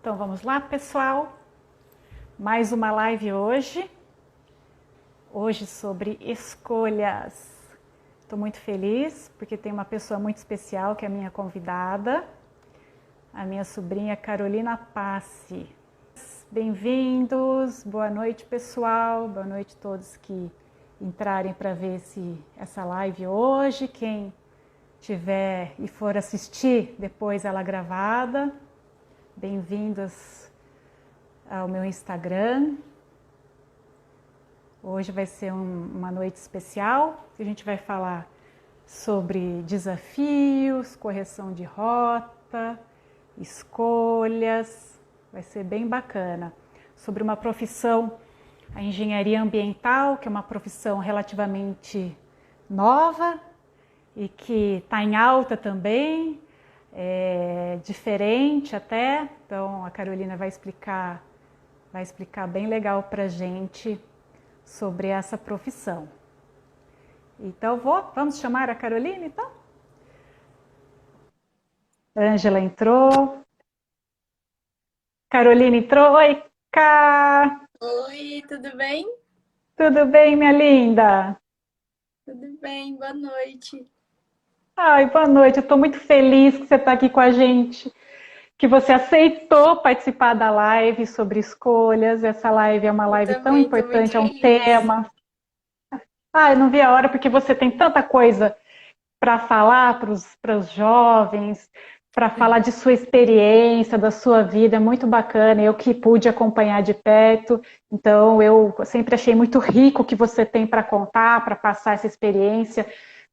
Então vamos lá, pessoal. Mais uma live hoje. Hoje sobre escolhas. Estou muito feliz porque tem uma pessoa muito especial que é a minha convidada, a minha sobrinha Carolina Passi. Bem-vindos, boa noite, pessoal. Boa noite a todos que entrarem para ver essa live hoje. Quem tiver e for assistir depois ela gravada, bem-vindos ao meu Instagram. Hoje vai ser uma noite especial, a gente vai falar sobre desafios, correção de rota, escolhas, vai ser bem bacana. Sobre uma profissão, a engenharia ambiental, que é uma profissão relativamente nova e que está em alta também, diferente até. Então a Carolina vai explicar bem legal para a gente sobre essa profissão. Então vamos chamar a Carolina, então? Ângela entrou. Carolina entrou. Oi, Cá! Oi, tudo bem? Tudo bem, minha linda? Tudo bem, boa noite. Ai, boa noite. Eu estou muito feliz que você está aqui com a gente, que você aceitou participar da live sobre escolhas. Essa live é uma Eu live tão também estou muito importante, é um feliz. tema. Eu não vi a hora porque você tem tanta coisa para falar para os jovens, para falar de sua experiência, da sua vida, é muito bacana. Eu que pude acompanhar de perto, então eu sempre achei muito rico o que você tem para contar, para passar essa experiência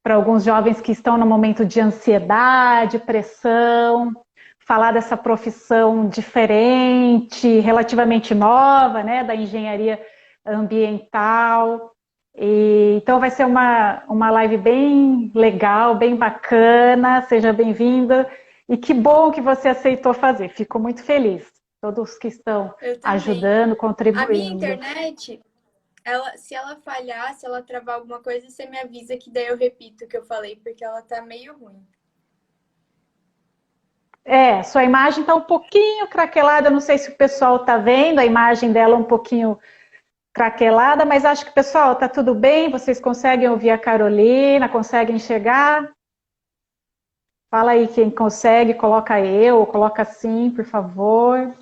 para alguns jovens que estão no momento de ansiedade, pressão, falar dessa profissão diferente, relativamente nova, né, da engenharia ambiental. Então vai ser uma live bem legal, bem bacana, seja bem-vinda. E que bom que você aceitou fazer, fico muito feliz. Todos que estão Eu também. ajudando, A minha contribuindo. internet, se ela falhar, se ela travar alguma coisa, você me avisa que daí eu repito o que eu falei, porque ela tá meio ruim. Sua imagem está um pouquinho craquelada, não sei se o pessoal está vendo, a imagem dela um pouquinho craquelada, mas acho que, pessoal, está tudo bem, vocês conseguem ouvir a Carolina, conseguem enxergar? Fala aí quem consegue, coloca eu, ou coloca sim, por favor.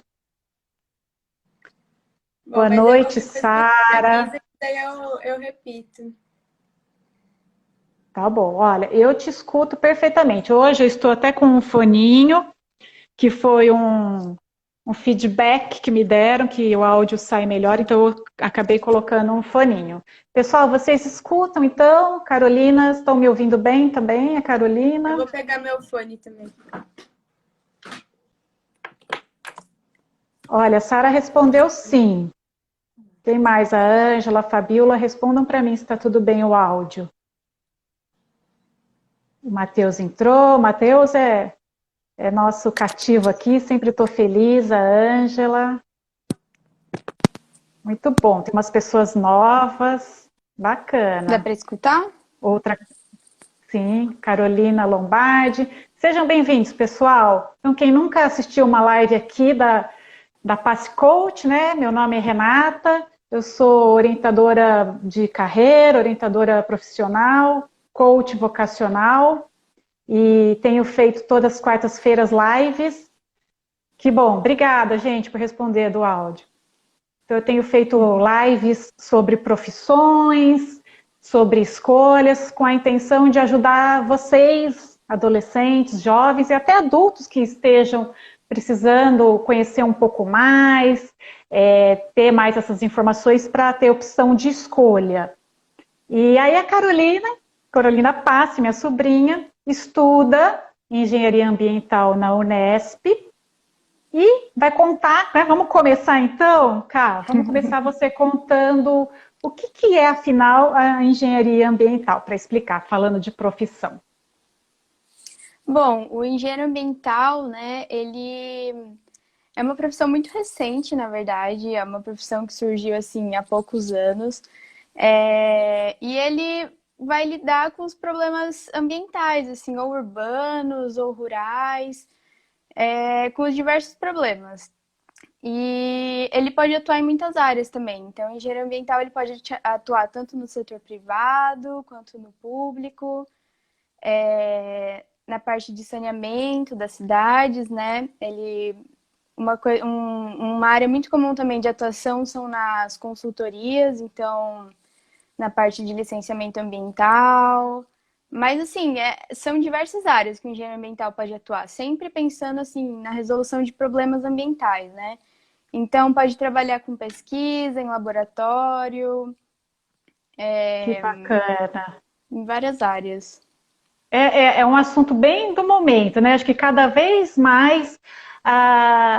Bom, Boa mas aí noite, qualquer coisa você me Sara. avisa que daí eu repito. Tá bom, olha, eu te escuto perfeitamente. Hoje eu estou até com um foninho, que foi um feedback que me deram, que o áudio sai melhor, então eu acabei colocando um foninho. Pessoal, vocês escutam então? Carolina, estão me ouvindo bem também? A Eu Carolina? vou pegar meu fone também. Olha, a Sara respondeu sim. Tem mais? A Ângela, a Fabiola, respondam para mim se está tudo bem o áudio. O Matheus entrou, o Matheus é nosso cativo aqui, sempre estou feliz, a Ângela. Muito bom, tem umas pessoas novas, Dá bacana. para escutar? Outra, sim, Carolina Lombardi. Sejam bem-vindos, pessoal. Então, quem nunca assistiu uma live aqui da Passe Coach, né? Meu nome é Renata, eu sou orientadora de carreira, orientadora profissional, coach vocacional e tenho feito todas as quartas-feiras lives. Que bom, obrigada, gente, por responder do áudio. Então, eu tenho feito lives sobre profissões, sobre escolhas, com a intenção de ajudar vocês, adolescentes, jovens e até adultos que estejam precisando conhecer um pouco mais, ter mais essas informações para ter opção de escolha. E aí a Carolina Passi, minha sobrinha, estuda engenharia ambiental na Unesp, e vai contar, né? Vamos começar então, Cá? Vamos começar você contando o que é, afinal, a engenharia ambiental, para explicar, falando de profissão. Bom, o engenheiro ambiental, né, ele é uma profissão muito recente, na verdade, é uma profissão que surgiu, assim, há poucos anos, e ele vai lidar com os problemas ambientais, assim, ou urbanos ou rurais, com os diversos problemas. E ele pode atuar em muitas áreas também. Então, o engenheiro ambiental ele pode atuar tanto no setor privado quanto no público, na parte de saneamento das cidades, né? Uma área muito comum também de atuação são nas consultorias, então na parte de licenciamento ambiental. Mas, assim, são diversas áreas que o engenheiro ambiental pode atuar, sempre pensando, assim, na resolução de problemas ambientais, né? Então, pode trabalhar com pesquisa, em laboratório, Que bacana. em várias áreas. É um assunto bem do momento, né? Acho que cada vez mais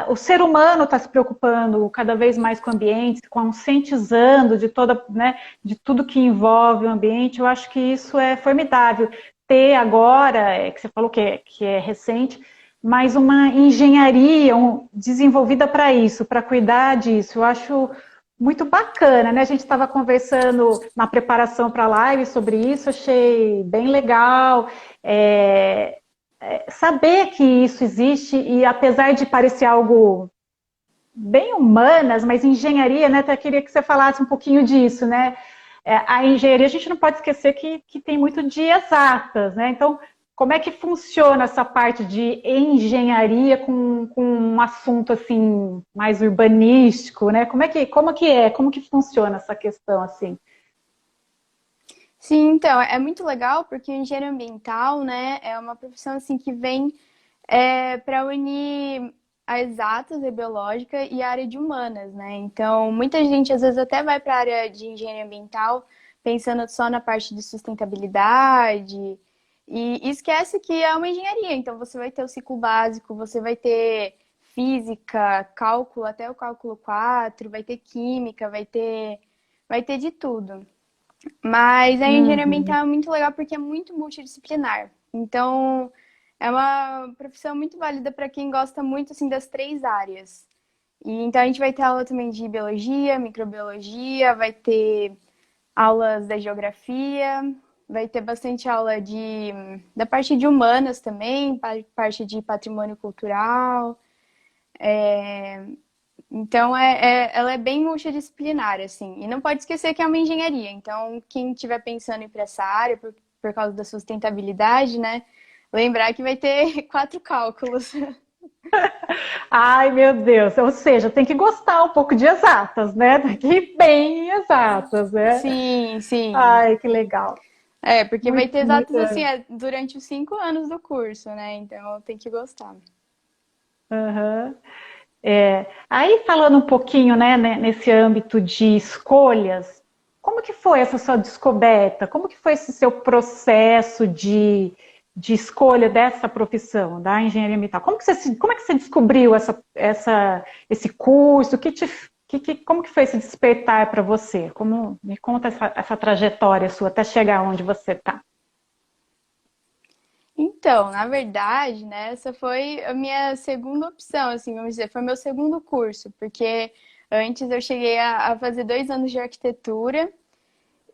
o ser humano está se preocupando cada vez mais com o ambiente, conscientizando de toda, né, de tudo que envolve o ambiente. Eu acho que isso é formidável. Ter agora, que você falou que é recente, mas uma engenharia desenvolvida para isso, para cuidar disso. Eu acho muito bacana, né? A gente estava conversando na preparação para a live sobre isso, achei bem legal. Saber que isso existe e apesar de parecer algo bem humanas, mas engenharia, né? Até queria que você falasse um pouquinho disso, né? A engenharia, a gente não pode esquecer que tem muito de exatas, né? Então, como é que funciona essa parte de engenharia com um assunto assim mais urbanístico, né? Como que funciona essa questão assim? Sim, então, é muito legal porque o engenheiro ambiental, né, é uma profissão, assim, que vem para unir a exatas, a biológica e a área de humanas, né? Então, muita gente, às vezes, até vai para a área de engenharia ambiental pensando só na parte de sustentabilidade e esquece que é uma engenharia. Então, você vai ter o ciclo básico, você vai ter física, cálculo, até o cálculo 4, vai ter química, vai ter de tudo. Mas a engenharia Uhum. ambiental é muito legal porque é muito multidisciplinar. Então, é uma profissão muito válida para quem gosta muito assim das três áreas. E então a gente vai ter aula também de biologia, microbiologia, vai ter aulas da geografia, vai ter bastante aula da parte de humanas também, parte de patrimônio cultural. Então, ela é bem multidisciplinar, assim. E não pode esquecer que é uma engenharia. Então, quem estiver pensando em ir para essa área, por causa da sustentabilidade, né? Lembrar que vai ter 4 cálculos. Ai, meu Deus. Ou seja, tem que gostar um pouco de exatas, né? Tem que ir bem exatas, né? Sim, sim. Ai, que legal. Porque vai Muito, ter muito. exatos assim, durante os 5 anos do curso, né? Então tem que gostar. Aham. Aí falando um pouquinho, né, nesse âmbito de escolhas, como que foi essa sua descoberta? Como que foi esse seu processo de escolha dessa profissão, da engenharia ambiental? Como é que você descobriu esse curso? Como que foi esse despertar para você? Me conta essa trajetória sua até chegar onde você está. Então, na verdade, né, essa foi a minha segunda opção, assim, vamos dizer, foi meu segundo curso, porque antes eu cheguei a fazer 2 anos de arquitetura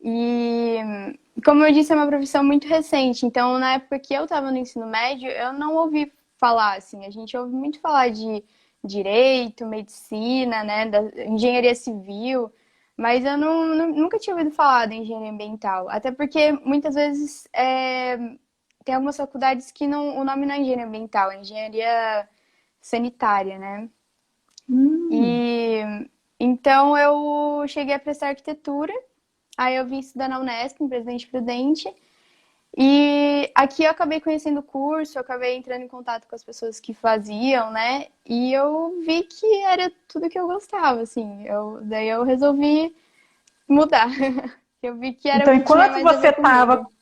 e, como eu disse, é uma profissão muito recente. Então, na época que eu estava no ensino médio, eu não ouvi falar, assim, a gente ouve muito falar de direito, medicina, né, da engenharia civil, mas eu nunca tinha ouvido falar da engenharia ambiental, até porque muitas vezes tem algumas faculdades que o nome não é engenharia ambiental, é engenharia sanitária, né? Hum. E então eu cheguei a prestar arquitetura, aí eu vim estudar na Unesp, em Presidente Prudente, e aqui eu acabei conhecendo o curso, eu acabei entrando em contato com as pessoas que faziam, né? E eu vi que era tudo que eu gostava, assim. Daí eu resolvi mudar. Eu vi que era o Então, que tinha mais a ver comigo.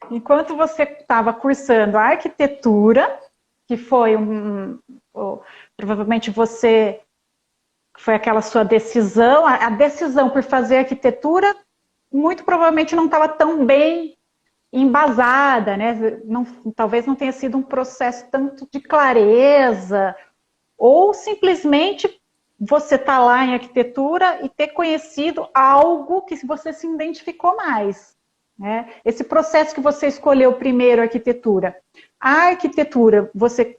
enquanto você estava cursando a arquitetura, que foi provavelmente você foi aquela sua decisão, a decisão por fazer arquitetura muito provavelmente não estava tão bem embasada, né? Talvez não tenha sido um processo tanto de clareza, ou simplesmente você está lá em arquitetura e ter conhecido algo que você se identificou mais. Né? Esse processo que você escolheu primeiro, arquitetura. A arquitetura, você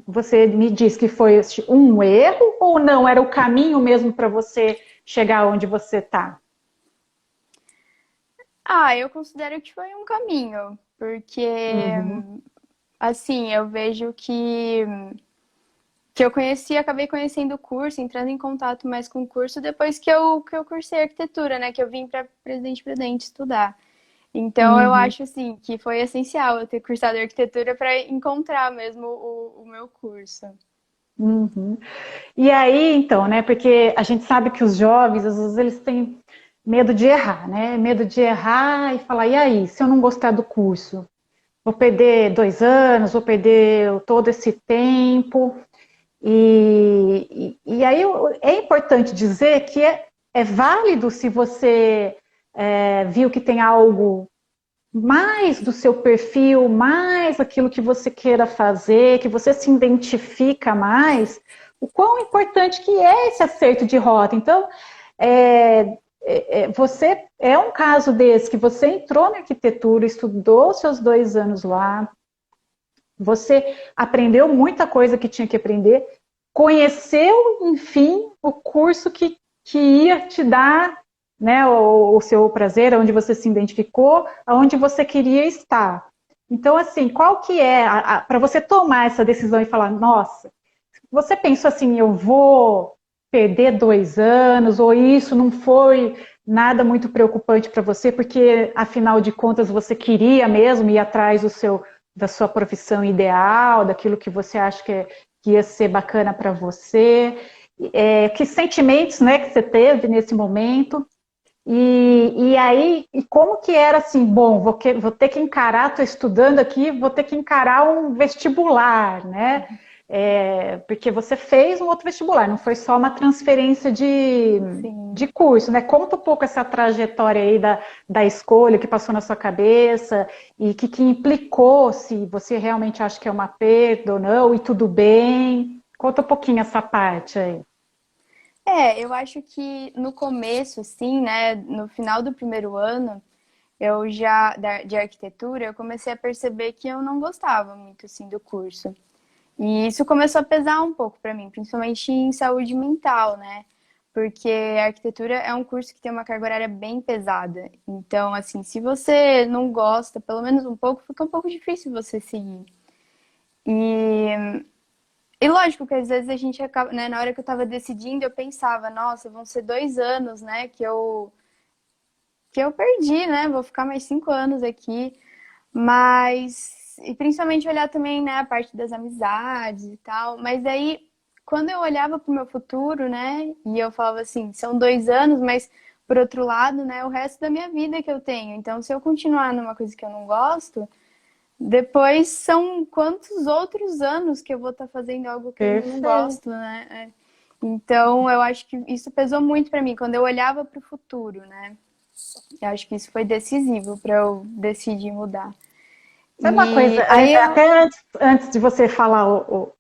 você me diz que foi um erro ou não? Era o caminho mesmo para você chegar onde você está? Ah, eu considero que foi um caminho, porque Uhum. assim, eu vejo que eu conheci, acabei conhecendo o curso, entrando em contato mais com o curso depois que eu cursei arquitetura, né? Que eu vim para Presidente Prudente estudar. Então, eu Uhum. acho assim que foi essencial eu ter cursado arquitetura para encontrar mesmo o meu curso. Uhum. E aí, então, né? Porque a gente sabe que os jovens, às vezes, eles têm medo de errar, né? Medo de errar e falar, e aí, se eu não gostar do curso? Vou perder 2 anos, vou perder todo esse tempo. E aí é importante dizer que é válido se você viu que tem algo mais do seu perfil, mais aquilo que você queira fazer, que você se identifica mais, o quão importante que é esse acerto de rota. Então, você é um caso desse, que você entrou na arquitetura, estudou seus 2 anos lá, você aprendeu muita coisa que tinha que aprender, conheceu, enfim, o curso que ia te dar, né, o seu prazer, onde você se identificou, aonde você queria estar. Então, assim, qual que é, para você tomar essa decisão e falar, nossa, você pensou assim, eu vou perder 2 anos, ou isso não foi nada muito preocupante para você, porque afinal de contas você queria mesmo ir atrás da sua profissão ideal, daquilo que você acha que ia ser bacana para você. Que sentimentos, né, que você teve nesse momento? E aí, e como que era assim, bom, vou ter que encarar, estou estudando aqui, vou ter que encarar um vestibular, né? Porque você fez um outro vestibular, não foi só uma transferência de Sim. curso, né? Conta um pouco essa trajetória aí da escolha que passou na sua cabeça e que implicou, se você realmente acha que é uma perda ou não, e tudo bem. Conta um pouquinho essa parte aí. Eu acho que no começo, assim, né, no final do primeiro ano, eu já, de arquitetura, eu comecei a perceber que eu não gostava muito, assim, do curso. E isso começou a pesar um pouco para mim, principalmente em saúde mental, né? Porque a arquitetura é um curso que tem uma carga horária bem pesada. Então, assim, se você não gosta, pelo menos um pouco, fica um pouco difícil você seguir. E, e lógico que às vezes a gente acaba, né, na hora que eu tava decidindo, eu pensava, nossa, vão ser 2 anos, né, que eu perdi, né? Vou ficar mais 5 anos aqui. Mas, e principalmente olhar também, né, a parte das amizades e tal. Mas aí, quando eu olhava para o meu futuro, né, e eu falava assim, são 2 anos, mas por outro lado, né, o resto da minha vida que eu tenho. Então, se eu continuar numa coisa que eu não gosto, depois são quantos outros anos que eu vou estar fazendo algo que eu não Perfeito. gosto, né? Então, eu acho que isso pesou muito para mim quando eu olhava para o futuro, né? Eu acho que isso foi decisivo para eu decidir mudar. Sabe uma coisa, E aí eu. até antes de você falar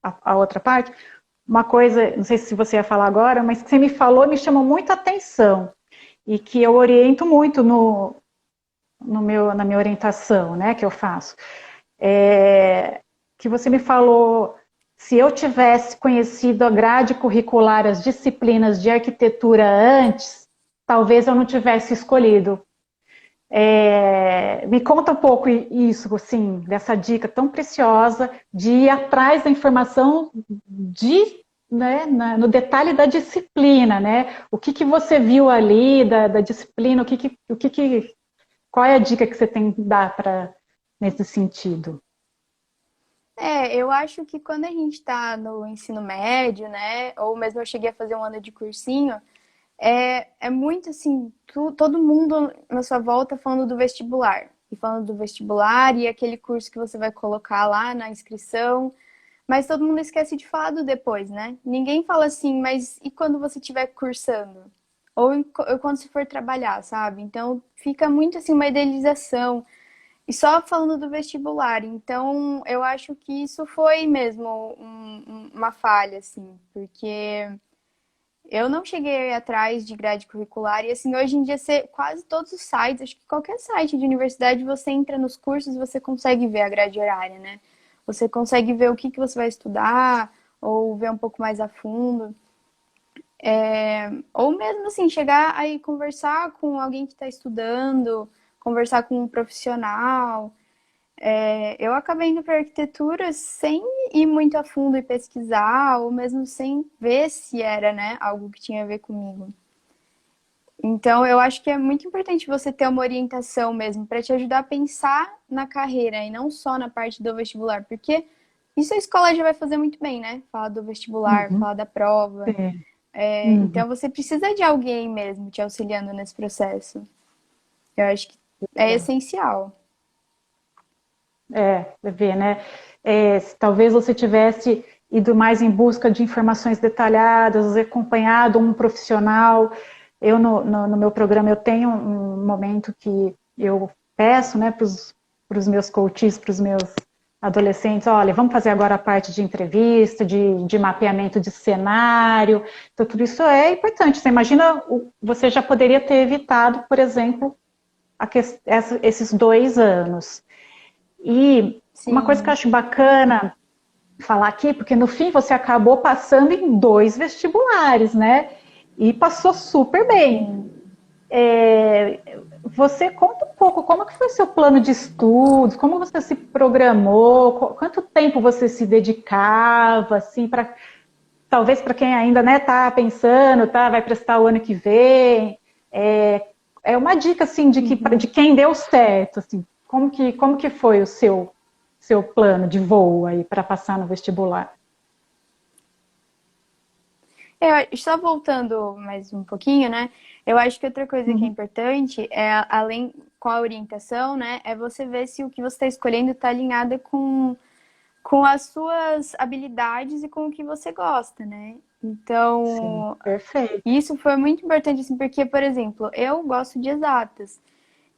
a outra parte, uma coisa, não sei se você ia falar agora, mas que você me falou me chamou muita atenção e que eu oriento muito na minha orientação, né, que eu faço. Que você me falou, se eu tivesse conhecido a grade curricular, as disciplinas de arquitetura antes, talvez eu não tivesse escolhido. Me conta um pouco isso, assim, dessa dica tão preciosa de ir atrás da informação né, no detalhe da disciplina, né? O que você viu ali da disciplina, qual é a dica que você tem que dar nesse sentido? Eu acho que quando a gente está no ensino médio, né, ou mesmo eu cheguei a fazer um ano de cursinho, é muito assim, todo mundo na sua volta falando do vestibular. E falando do vestibular e aquele curso que você vai colocar lá na inscrição. Mas todo mundo esquece de falar do depois, né? Ninguém fala assim, mas e quando você estiver cursando? Ou quando você for trabalhar, sabe? Então fica muito assim uma idealização. E só falando do vestibular. Então eu acho que isso foi mesmo uma falha, assim, porque eu não cheguei atrás de grade curricular e assim, hoje em dia quase todos os sites, acho que qualquer site de universidade você entra nos cursos e você consegue ver a grade horária, né? Você consegue ver o que você vai estudar, ou ver um pouco mais a fundo. Ou mesmo assim, chegar aí conversar com alguém que está estudando, conversar com um profissional. Eu acabei indo para arquitetura sem ir muito a fundo e pesquisar, ou mesmo sem ver se era, né, algo que tinha a ver comigo. Então, eu acho que é muito importante você ter uma orientação mesmo, para te ajudar a pensar na carreira e não só na parte do vestibular, porque isso a escola já vai fazer muito bem, né? Falar do vestibular, Uhum. falar da prova. Sim. Uhum. Então, você precisa de alguém mesmo te auxiliando nesse processo. Eu acho que é essencial. Ver, né? Se talvez você tivesse ido mais em busca de informações detalhadas, acompanhado um profissional. Eu, no meu programa, eu tenho um momento que eu peço, né, para os meus coaches, para os meus adolescentes, olha, vamos fazer agora a parte de entrevista, de mapeamento de cenário. Então, tudo isso é importante. Você imagina, você já poderia ter evitado, por exemplo, esses 2 anos. E uma coisa que eu Sim. acho bacana falar aqui, porque no fim você acabou passando em 2 vestibulares, né? E passou super bem. Sim. Você conta um pouco como que foi seu plano de estudos, como você se programou, quanto tempo você se dedicava, assim, para talvez para quem ainda né, tá pensando, tá, vai prestar o ano que vem. É uma dica assim de quem deu certo, assim, como que foi o seu plano de voo aí para passar no vestibular? Só voltando mais um pouquinho, né? Eu acho que outra coisa que é Uhum. importante além com a orientação, né, é você ver se o que você está escolhendo está alinhado com as suas habilidades e com o que você gosta, né? Sim, Então, perfeito. isso foi muito importante, assim, porque, por exemplo, eu gosto de exatas.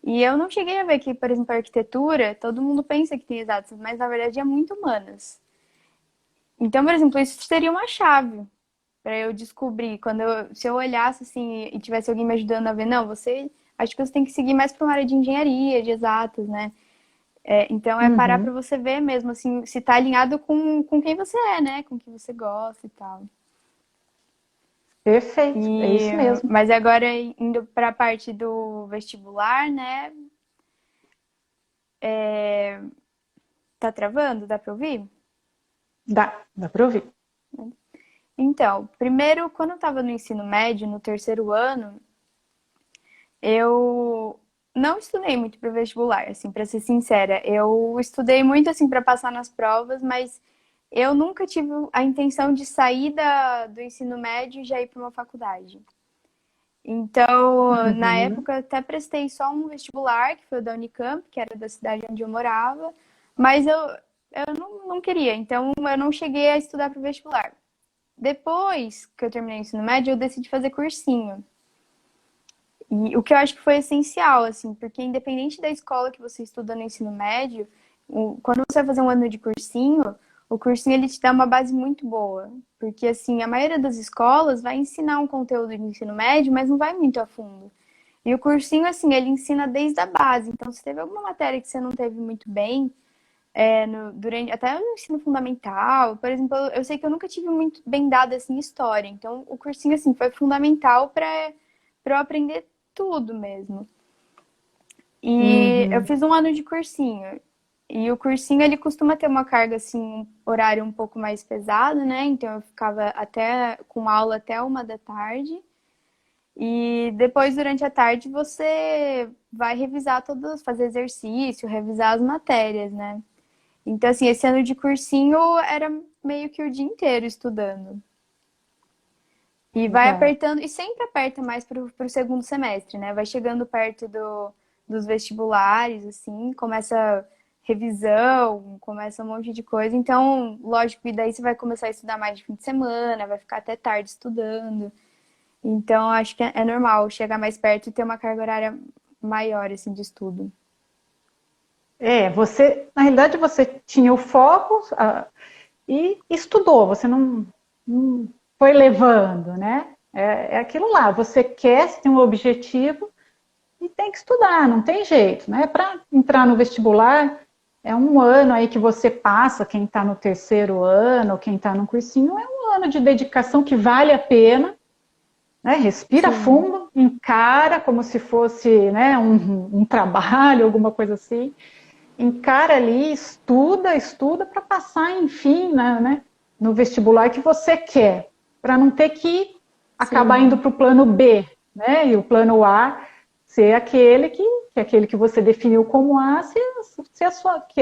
E eu não cheguei a ver que, por exemplo, a arquitetura, todo mundo pensa que tem exatas, mas na verdade é muito humanas. Então, por exemplo, isso seria uma chave para eu descobrir. Se eu olhasse assim e tivesse alguém me ajudando a ver, não, acho que você tem que seguir mais para uma área de engenharia, de exatas, né? Então é parar para Uhum. você ver mesmo, assim, se tá alinhado com quem você é, né? Com o que você gosta e tal. Perfeito, é isso mesmo. Mas agora indo para a parte do vestibular, né? Tá travando? Dá para ouvir? Dá para ouvir. Então, primeiro, quando eu estava no ensino médio, no terceiro ano, eu não estudei muito para vestibular, assim, para ser sincera. Eu estudei muito assim para passar nas provas, mas eu nunca tive a intenção de sair do ensino médio e já ir para uma faculdade. Então, na Uhum. época, eu até prestei só um vestibular, que foi o da Unicamp, que era da cidade onde eu morava, mas eu não queria, então eu não cheguei a estudar para o vestibular. Depois que eu terminei o ensino médio, eu decidi fazer cursinho. E o que eu acho que foi essencial, assim, porque independente da escola que você estuda no ensino médio, quando você vai fazer um ano de cursinho, o cursinho ele te dá uma base muito boa. Porque, assim, a maioria das escolas vai ensinar um conteúdo de ensino médio, mas não vai muito a fundo. E o cursinho, assim, ele ensina desde a base. Então, se teve alguma matéria que você não teve muito bem, durante até o ensino fundamental, por exemplo, eu sei que eu nunca tive muito bem dado assim história, então o cursinho assim foi fundamental para eu aprender tudo mesmo. E eu Uhum. fiz um ano de cursinho. E o cursinho ele costuma ter uma carga assim, um horário um pouco mais pesado, né? Então eu ficava até com aula até 1 da tarde. E depois, durante a tarde, você vai revisar todos, fazer exercício, revisar as matérias, né? Então, assim, esse ano de cursinho era meio que o dia inteiro estudando. E vai Legal. apertando, e sempre aperta mais pro segundo semestre, né? Vai chegando perto dos vestibulares, assim, começa revisão, começa um monte de coisa. Então, lógico, e daí você vai começar a estudar mais de fim de semana, vai ficar até tarde estudando. Então, acho que é normal chegar mais perto e ter uma carga horária maior, assim, de estudo. Na realidade, você tinha o foco e estudou, você não foi levando, né? É aquilo lá, você quer, você tem um objetivo e tem que estudar, não tem jeito, né? Para entrar no vestibular, É um ano aí que você passa, quem está no terceiro ano, quem está no cursinho, é um ano de dedicação que vale a pena, né? Respira Sim, fundo, encara como se fosse, né, um trabalho, alguma coisa assim. Encara ali, estuda para passar, enfim, né, no vestibular que você quer, para não ter que acabar indo sim, para o plano B, né? E o plano A ser aquele que você definiu como A, que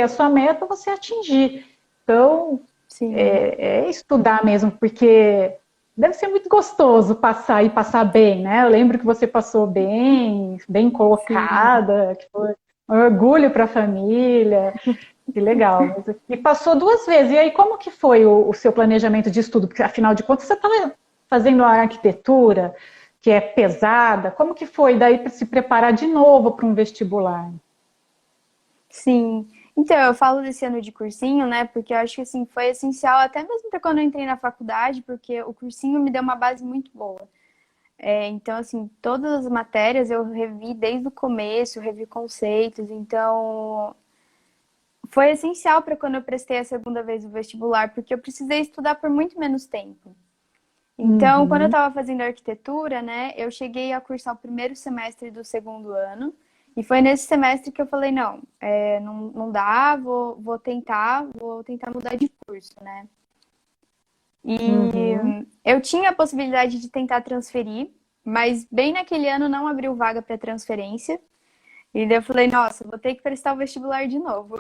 é a sua meta você atingir. Então, sim, é estudar mesmo, porque deve ser muito gostoso passar e passar bem, né? Eu lembro que você passou bem, bem sim. colocada, que foi um orgulho para a família, que legal. E passou duas vezes. E aí, como que foi o seu planejamento de estudo? Porque, afinal de contas, você estava fazendo a arquitetura, que é pesada. Como que foi daí para se preparar de novo para um vestibular? Sim. Então, eu falo desse ano de cursinho, né? Porque eu acho que assim foi essencial até mesmo para quando eu entrei na faculdade, porque o cursinho me deu uma base muito boa. Então, assim, todas as matérias eu revi desde o começo, revi conceitos. Então, foi essencial para quando eu prestei a segunda vez o vestibular, porque eu precisei estudar por muito menos tempo. Então, quando eu Uhum. estava fazendo arquitetura, né, eu cheguei a cursar o primeiro semestre do segundo ano. E foi nesse semestre que eu falei, não, não dá, vou tentar mudar de curso, né? E Uhum. eu tinha a possibilidade de tentar transferir, mas bem naquele ano não abriu vaga para transferência. E daí eu falei, nossa, vou ter que prestar o vestibular de novo.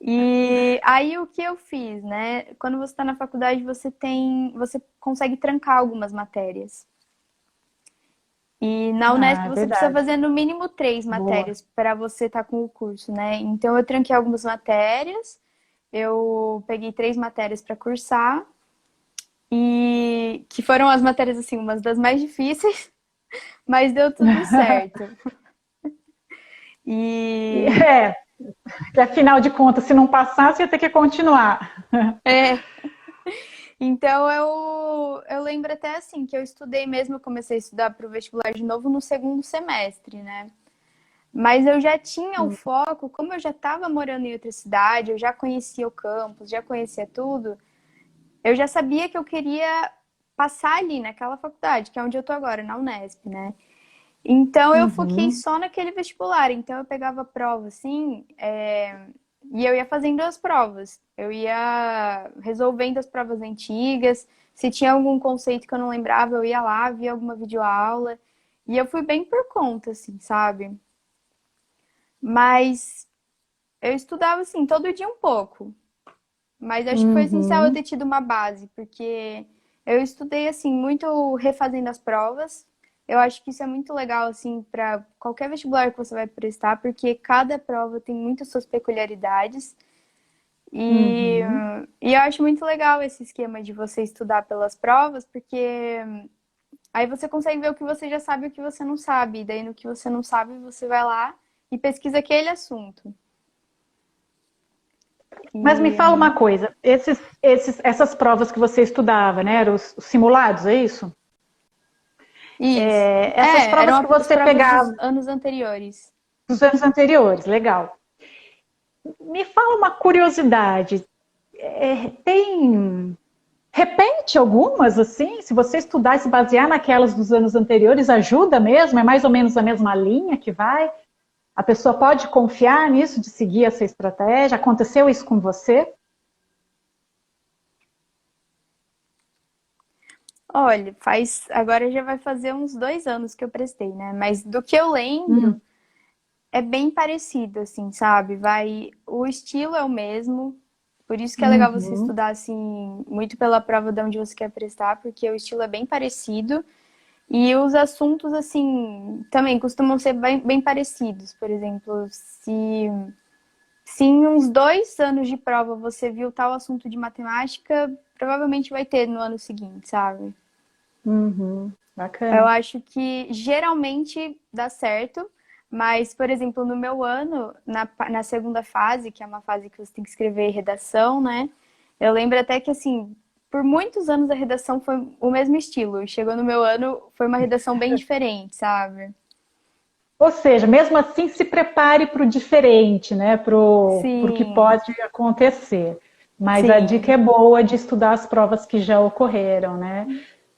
E aí o que eu fiz, né? Quando você está na faculdade, você consegue trancar algumas matérias. E na Unesp Ah, é você precisa verdade. fazer no mínimo três Boa. matérias para você estar com o curso, né? Então eu tranquei algumas matérias, eu peguei três matérias para cursar e que foram as matérias assim, umas das mais difíceis, mas deu tudo certo. E É, que afinal de contas, se não passasse, ia ter que continuar. é, então eu lembro até assim que eu estudei mesmo, eu comecei a estudar para o vestibular de novo no segundo semestre, né? Mas eu já tinha o foco, como eu já estava morando em outra cidade, eu já conhecia o campus, já conhecia tudo, eu já sabia que eu queria passar ali naquela faculdade, que é onde eu tô agora, na Unesp, né? Então eu foquei Uhum. só naquele vestibular. Então eu pegava a prova assim, e eu ia fazendo as provas. Eu ia resolvendo as provas antigas. Se tinha algum conceito que eu não lembrava, eu ia lá, via alguma videoaula. E eu fui bem por conta, assim, sabe? Mas eu estudava assim, todo dia um pouco. Mas acho que foi essencial eu Uhum. ter tido uma base, porque eu estudei assim, muito refazendo as provas. Eu acho que isso é muito legal assim para qualquer vestibular que você vai prestar, porque cada prova tem muitas suas peculiaridades. E, Uhum. e eu acho muito legal esse esquema de você estudar pelas provas, porque aí você consegue ver o que você já sabe e o que você não sabe. E daí no que você não sabe, você vai lá e pesquisa aquele assunto. Mas me E fala uma coisa, essas provas que você estudava, né, eram os simulados, é isso? isso. Essas Eram provas que as você provas dos pegava anos anteriores. dos anos anteriores, legal. Me fala uma curiosidade, tem repete algumas assim? Se você estudar e se basear naquelas dos anos anteriores, ajuda mesmo? É mais ou menos a mesma linha que vai? A pessoa pode confiar nisso, de seguir essa estratégia? Aconteceu isso com você? Olha, agora já vai fazer uns 2 anos que eu prestei, né? Mas do que eu Hum. lembro, é bem parecido, assim, sabe? O estilo é o mesmo, por isso que é legal você Uhum. estudar, assim, muito pela prova de onde você quer prestar, porque o estilo é bem parecido. E os assuntos, assim, também costumam ser bem parecidos. Por exemplo, se em uns 2 anos de prova você viu tal assunto de matemática, provavelmente vai ter no ano seguinte, sabe? Uhum. Eu Bacana. acho que geralmente dá certo, mas, por exemplo, no meu ano, na segunda fase, que é uma fase que você tem que escrever redação, né? Eu lembro até que, assim, por muitos anos a redação foi o mesmo estilo. Chegou no meu ano, foi uma redação bem diferente, sabe? Ou seja, mesmo assim, se prepare para o diferente, né? Para o que Sim, pode acontecer. Mas a dica sim, é boa de estudar as provas que já ocorreram, né?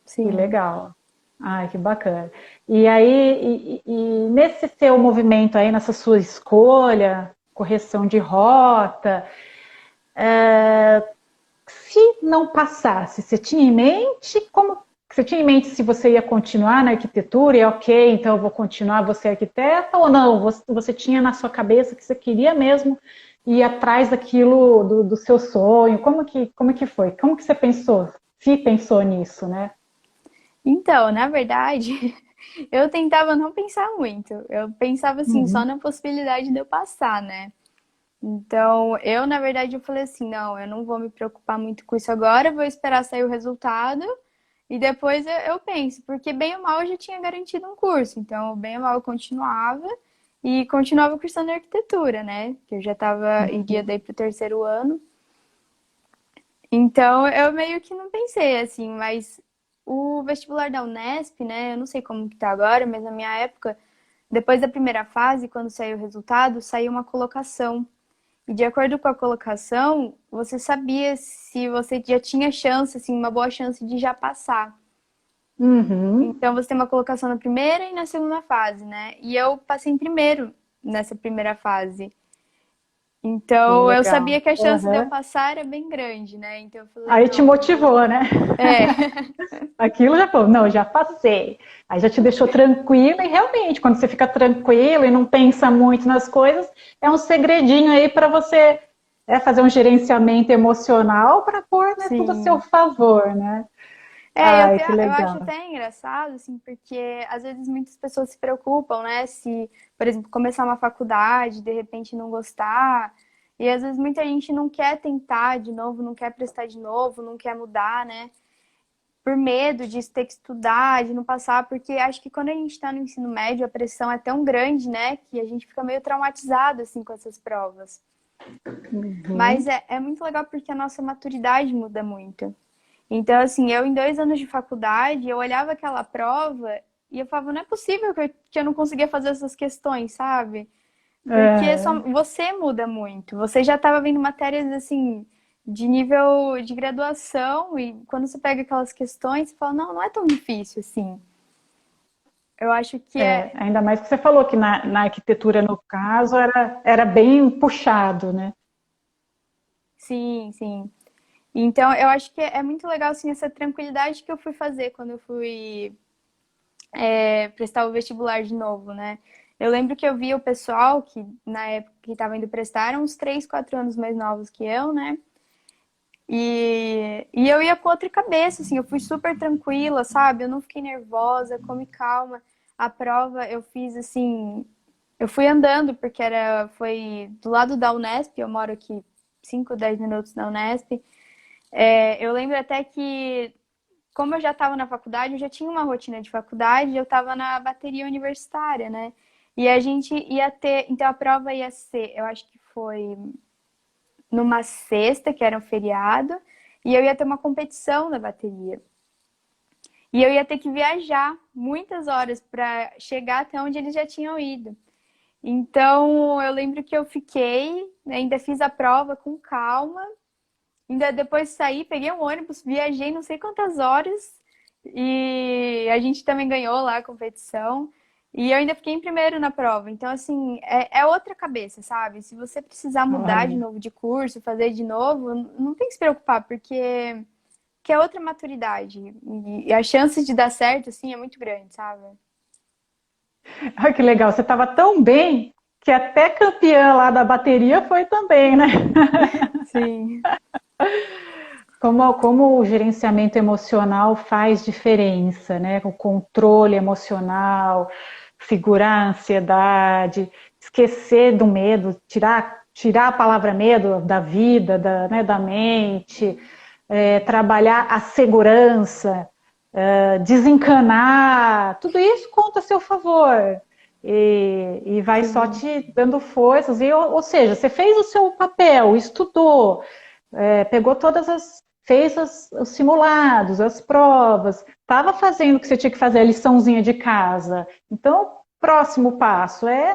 Que sim. legal. Ai, que bacana. E aí, nesse seu movimento aí, nessa sua escolha, correção de rota, se não passasse, você tinha em mente como você tinha em mente se você ia continuar na arquitetura e ok, então eu vou continuar, você é arquiteta, ou não? Você tinha na sua cabeça que você queria mesmo ir atrás daquilo, do seu sonho? Como que foi? Como que você pensou? Se pensou nisso, né? Então, na verdade, eu tentava não pensar muito. Eu pensava assim, só Uhum. na possibilidade de eu passar, né? Então, eu, na verdade, eu falei assim, não, eu não vou me preocupar muito com isso agora, eu vou esperar sair o resultado e depois eu penso, porque bem ou mal eu já tinha garantido um curso, então bem ou mal eu continuava e continuava cursando arquitetura, né? Que eu já estava, iria daí para o terceiro ano. Então, eu meio que não pensei assim, mas o vestibular da Unesp, né? Eu não sei como que tá agora, mas na minha época, depois da primeira fase, quando saiu o resultado, saiu uma colocação. E de acordo com a colocação, você sabia se você já tinha chance, assim, uma boa chance de já passar. Uhum. Então você tem uma colocação na primeira e na segunda fase, né? E eu passei em primeiro nessa primeira fase. Que Então eu legal. sabia que a chance de eu Uhum. passar era bem grande, né? Então eu falei, Aí te não, eu vou. motivou, né? É, Aquilo já falou, não, já passei. Aí já te deixou tranquila e realmente, quando você fica tranquilo e não pensa muito nas coisas, é um segredinho aí para você fazer um gerenciamento emocional para pôr, né, tudo a seu sim. favor, né? Eu, Ai, que eu acho legal. até engraçado, assim, porque às vezes muitas pessoas se preocupam, né? Se, por exemplo, começar uma faculdade, de repente não gostar. E às vezes muita gente não quer tentar de novo, não quer prestar de novo, não quer mudar, né? Por medo de ter que estudar, de não passar, porque acho que quando a gente está no ensino médio, a pressão é tão grande, né? Que a gente fica meio traumatizado, assim, com essas provas. Mas Uhum. é muito legal porque a nossa maturidade muda muito. Então, assim, eu em 2 anos de faculdade, eu olhava aquela prova e eu falava, não é possível que eu não conseguia fazer essas questões, sabe? Porque só, É. você muda muito. Você já estava vendo matérias, assim, de nível de graduação e quando você pega aquelas questões, você fala, não, não é tão difícil assim. Eu acho que é... Ainda mais que você falou que na arquitetura, no caso, era bem puxado, né? Sim, sim. Então, eu acho que é muito legal, assim, essa tranquilidade que eu fui fazer quando eu fui prestar o vestibular de novo, né? Eu lembro que eu via o pessoal que na época que estava indo prestar eram uns 3, 4 anos mais novos que eu, né? E eu ia com outra cabeça, assim, eu fui super tranquila, sabe? Eu não fiquei nervosa, come calma. A prova eu fiz assim, eu fui andando porque foi do lado da Unesp, eu moro aqui 5, 10 minutos da Unesp. Eu lembro até que como eu já estava na faculdade, eu já tinha uma rotina de faculdade, eu estava na bateria universitária, né? E a gente ia ter, então a prova ia ser, eu acho que foi numa sexta, que era um feriado, e eu ia ter uma competição da bateria. E eu ia ter que viajar muitas horas para chegar até onde eles já tinham ido. Então, eu lembro que eu fiquei, ainda fiz a prova com calma, ainda depois saí, peguei um ônibus, viajei não sei quantas horas e a gente também ganhou lá a competição. E eu ainda fiquei em primeiro na prova. Então, assim, é outra cabeça, sabe? Se você precisar mudar de Olha. novo de curso, fazer de novo, não tem que se preocupar, porque que é outra maturidade. E a chance de dar certo, assim, é muito grande, sabe? Ai, que legal. Você estava tão bem que até campeã lá da bateria foi também, né? Sim, Como o gerenciamento emocional faz diferença, né? O controle emocional, segurar a ansiedade, esquecer do medo, tirar a palavra medo da vida, né, da mente, trabalhar a segurança, desencanar, tudo isso conta a seu favor. E vai só sim, te dando forças. Ou seja, você fez o seu papel, estudou, pegou fez os simulados, as provas, estava fazendo o que você tinha que fazer, a liçãozinha de casa. Então, próximo passo? É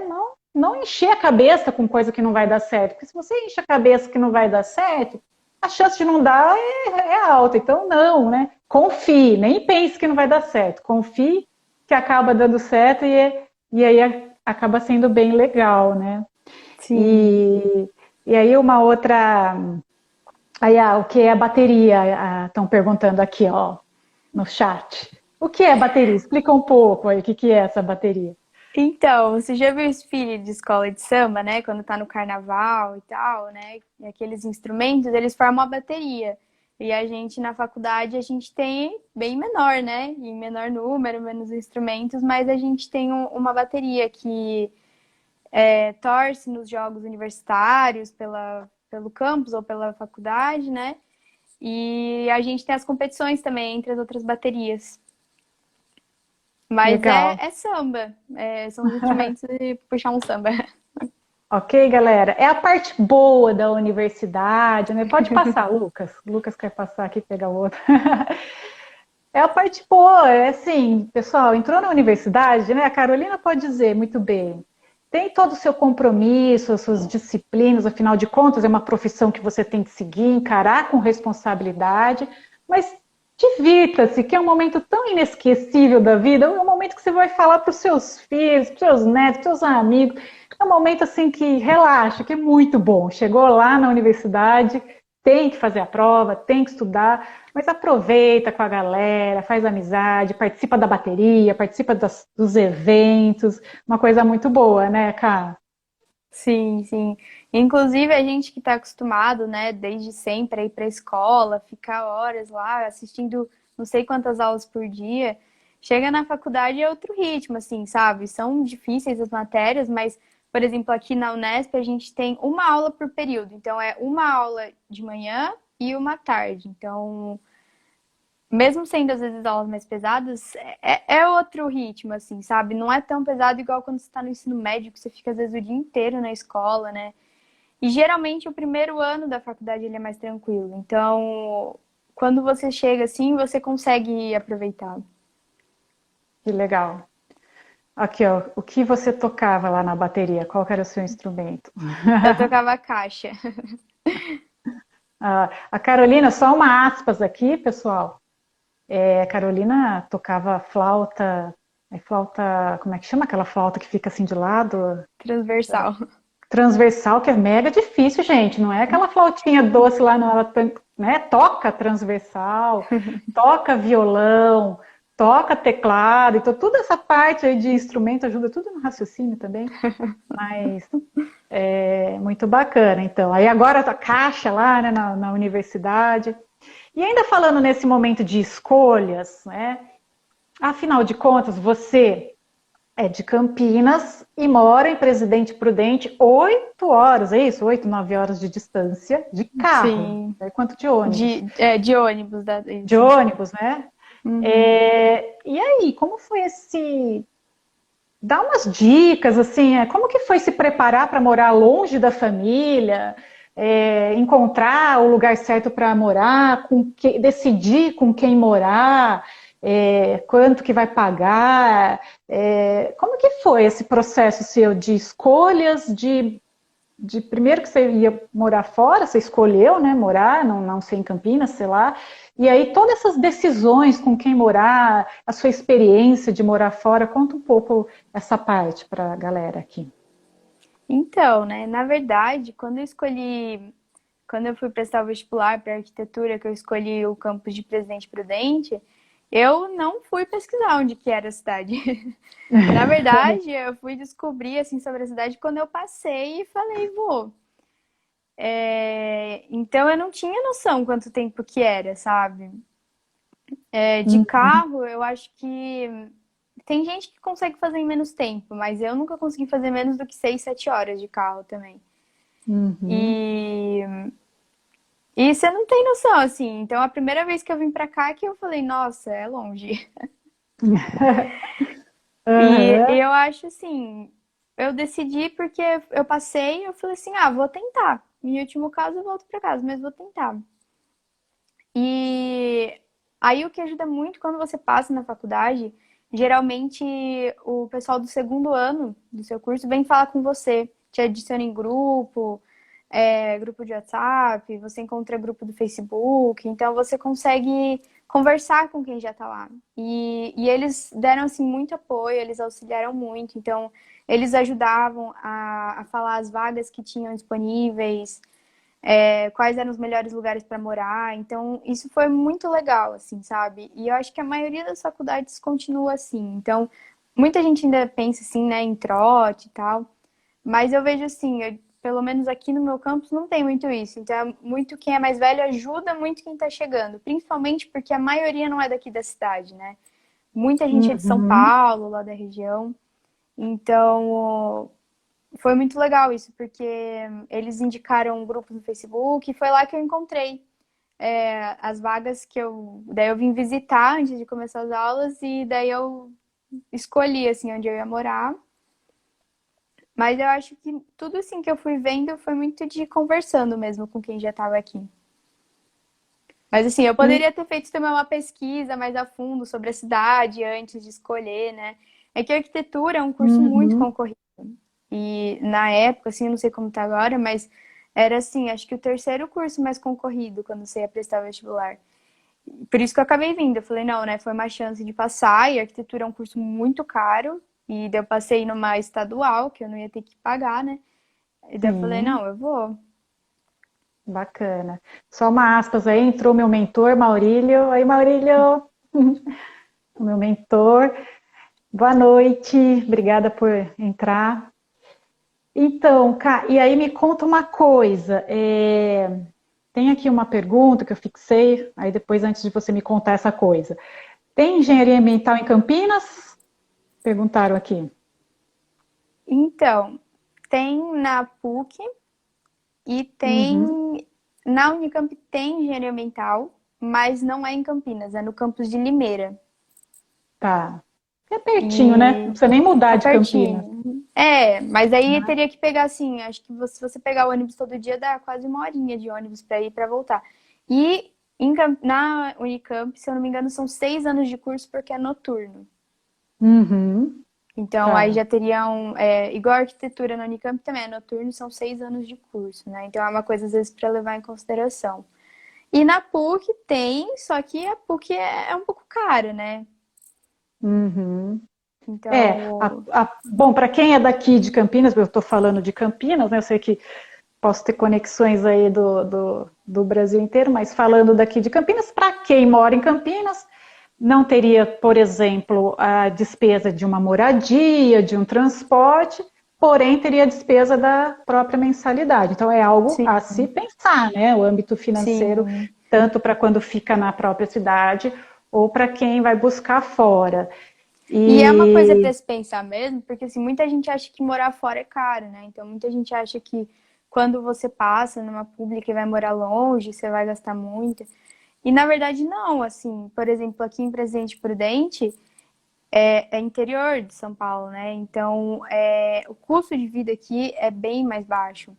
não encher a cabeça com coisa que não vai dar certo. Porque se você enche a cabeça que não vai dar certo, a chance de não dar é alta. Então, não, né? Confie, nem pense que não vai dar certo. Confie que acaba dando certo e aí acaba sendo bem legal, né? Sim. E aí uma outra... Aí, o que é a bateria? Estão perguntando aqui, ó, no chat. O que é bateria? Explica um pouco aí o que é essa bateria. Então, você já viu os filhos de escola de samba, né? Quando tá no carnaval e tal, né? E aqueles instrumentos, eles formam a bateria. E a gente, na faculdade, a gente tem bem menor, né? Em menor número, menos instrumentos, mas a gente tem uma bateria que torce nos jogos universitários, pelo campus ou pela faculdade, né? E a gente tem as competições também entre as outras baterias. Mas Legal. é samba. São os instrumentos de puxar um samba. Ok, galera? É a parte boa da universidade, né? Pode passar, Lucas. O Lucas quer passar aqui e pegar o outro. É a parte boa, é assim, pessoal, entrou na universidade, né? A Carolina pode dizer muito bem. Tem todo o seu compromisso, as suas disciplinas, afinal de contas, é uma profissão que você tem que seguir, encarar com responsabilidade, mas divirta-se, que é um momento tão inesquecível da vida, é um momento que você vai falar para os seus filhos, para os seus netos, para os seus amigos, é um momento assim que relaxa, que é muito bom. Chegou lá na universidade, tem que fazer a prova, tem que estudar, mas aproveita com a galera, faz amizade, participa da bateria, participa dos eventos, uma coisa muito boa, né, Cá? Sim, sim. Inclusive, a gente que está acostumado, né, desde sempre a ir para a escola, ficar horas lá assistindo não sei quantas aulas por dia, chega na faculdade é outro ritmo, assim, sabe? São difíceis as matérias, mas, por exemplo, aqui na Unesp a gente tem uma aula por período, então é uma aula de manhã e uma tarde. Então, mesmo sendo às vezes aulas mais pesadas, é outro ritmo, assim, sabe? Não é tão pesado igual quando você está no ensino médio, que você fica às vezes o dia inteiro na escola, né? E geralmente o primeiro ano da faculdade ele é mais tranquilo. Então, quando você chega assim, você consegue aproveitar. Que legal. Aqui, ó, o que você tocava lá na bateria? Qual que era o seu instrumento? Eu tocava caixa. A Carolina, só uma aspas aqui, pessoal. A Carolina tocava flauta, flauta, como é que chama aquela flauta que fica assim de lado? Transversal. Transversal, que é mega difícil, gente. Não é aquela flautinha doce lá, não. Ela, né, toca transversal, toca violão, toca teclado. Então, toda essa parte aí de instrumento ajuda tudo no raciocínio também. Mas é muito bacana, então. Aí agora a caixa lá, né, na universidade. E ainda falando nesse momento de escolhas, né? Afinal de contas, você é de Campinas e mora em Presidente Prudente 8 horas, é isso? 8, 9 horas de distância de carro. Sim. Quanto de ônibus? De ônibus. De Isso. ônibus, né? Uhum. E aí, como foi esse... Dá umas dicas, assim, como que foi se preparar para morar longe da família, encontrar o lugar certo para morar, decidir com quem morar, quanto que vai pagar, como que foi esse processo seu de escolhas, de primeiro que você ia morar fora, você escolheu, né, morar, não ser em Campinas, sei lá, e aí todas essas decisões com quem morar, a sua experiência de morar fora, conta um pouco essa parte para a galera aqui. Então, né, na verdade, quando eu fui prestar o vestibular para arquitetura, que eu escolhi o campus de Presidente Prudente, eu não fui pesquisar onde que era a cidade. Na verdade, eu fui descobrir assim sobre a cidade quando eu passei e falei, vou. Então eu não tinha noção quanto tempo que era, sabe? De carro, eu acho que tem gente que consegue fazer em menos tempo, mas eu nunca consegui fazer menos do que 6, 7 horas de carro também. Uhum. E, e você não tem noção, assim. Então, a primeira vez que eu vim pra cá, que eu falei, nossa, é longe. E Uhum. eu acho assim, eu decidi porque eu passei, eu falei assim, ah, vou tentar. Em último caso, eu volto pra casa, mas vou tentar. E aí o que ajuda muito quando você passa na faculdade geralmente o pessoal do segundo ano do seu curso vem falar com você, te adiciona em grupo, grupo de WhatsApp, você encontra grupo do Facebook, então você consegue conversar com quem já tá lá. E eles deram, assim, muito apoio, eles auxiliaram muito, então eles ajudavam a falar as vagas que tinham disponíveis, quais eram os melhores lugares para morar. Então, isso foi muito legal, assim, sabe? E eu acho que a maioria das faculdades continua assim. Então, muita gente ainda pensa, assim, né, em trote e tal. Mas eu vejo assim, pelo menos aqui no meu campus não tem muito isso. Então, muito quem é mais velho ajuda muito quem tá chegando. Principalmente porque a maioria não é daqui da cidade, né? Muita gente é de São Uhum. Paulo, lá da região. Então, foi muito legal isso, porque eles indicaram um grupo no Facebook e foi lá que eu encontrei as vagas que eu. Daí eu vim visitar antes de começar as aulas e daí eu escolhi assim onde eu ia morar. Mas eu acho que tudo assim que eu fui vendo foi muito de conversando mesmo com quem já estava aqui. Mas assim, eu E, poderia ter feito também uma pesquisa mais a fundo sobre a cidade antes de escolher, né? É que a arquitetura é um curso muito uhum. concorrido. E na época, assim, eu não sei como tá agora, mas era assim, acho que o terceiro curso mais concorrido quando você ia prestar o vestibular. Por isso que eu acabei vindo. Eu falei, não, né? Foi uma chance de passar, e arquitetura é um curso muito caro. E daí eu passei numa estadual, que eu não ia ter que pagar, né? E daí eu falei, Sim, não, eu vou. bacana. Só uma aspas aí, entrou meu mentor, Maurílio. Aí, Maurílio, o meu mentor. Boa noite, obrigada por entrar. Então, e aí me conta uma coisa. Tem aqui uma pergunta que eu fixei, aí depois, antes de você me contar essa coisa. Tem engenharia ambiental em Campinas? Perguntaram aqui. Então, tem na PUC e Uhum, tem na Unicamp tem engenharia ambiental, mas não é em Campinas, é no campus de Limeira. tá. É pertinho, né? Não E precisa nem mudar é de Campinas. pertinho. Mas aí teria que pegar assim, acho que se você pegar o ônibus todo dia, dá quase uma horinha de ônibus para ir e para voltar. E na Unicamp, se eu não me engano, são 6 anos de curso porque é noturno. Uhum, Então, aí tá. já teriam, igual a arquitetura na Unicamp também é noturno, são 6 anos de curso, né? Então, é uma coisa, às vezes, para levar em consideração. E na PUC tem, só que a PUC é um pouco cara, né? Uhum. Então, Bom, para quem é daqui de Campinas, eu estou falando de Campinas, né? Eu sei que posso ter conexões aí do Brasil inteiro, mas falando daqui de Campinas, para quem mora em Campinas, não teria, por exemplo, a despesa de uma moradia, de um transporte, porém teria a despesa da própria mensalidade. Então é algo sim, a se pensar, né? O âmbito financeiro, sim. tanto para quando fica na própria cidade ou para quem vai buscar fora. E é uma coisa E para se pensar mesmo, porque assim, muita gente acha que morar fora é caro, né? Então muita gente acha que quando você passa numa pública e vai morar longe, você vai gastar muito. E na verdade não, assim, por exemplo, aqui em Presidente Prudente é interior de São Paulo, né? Então o custo de vida aqui é bem mais baixo.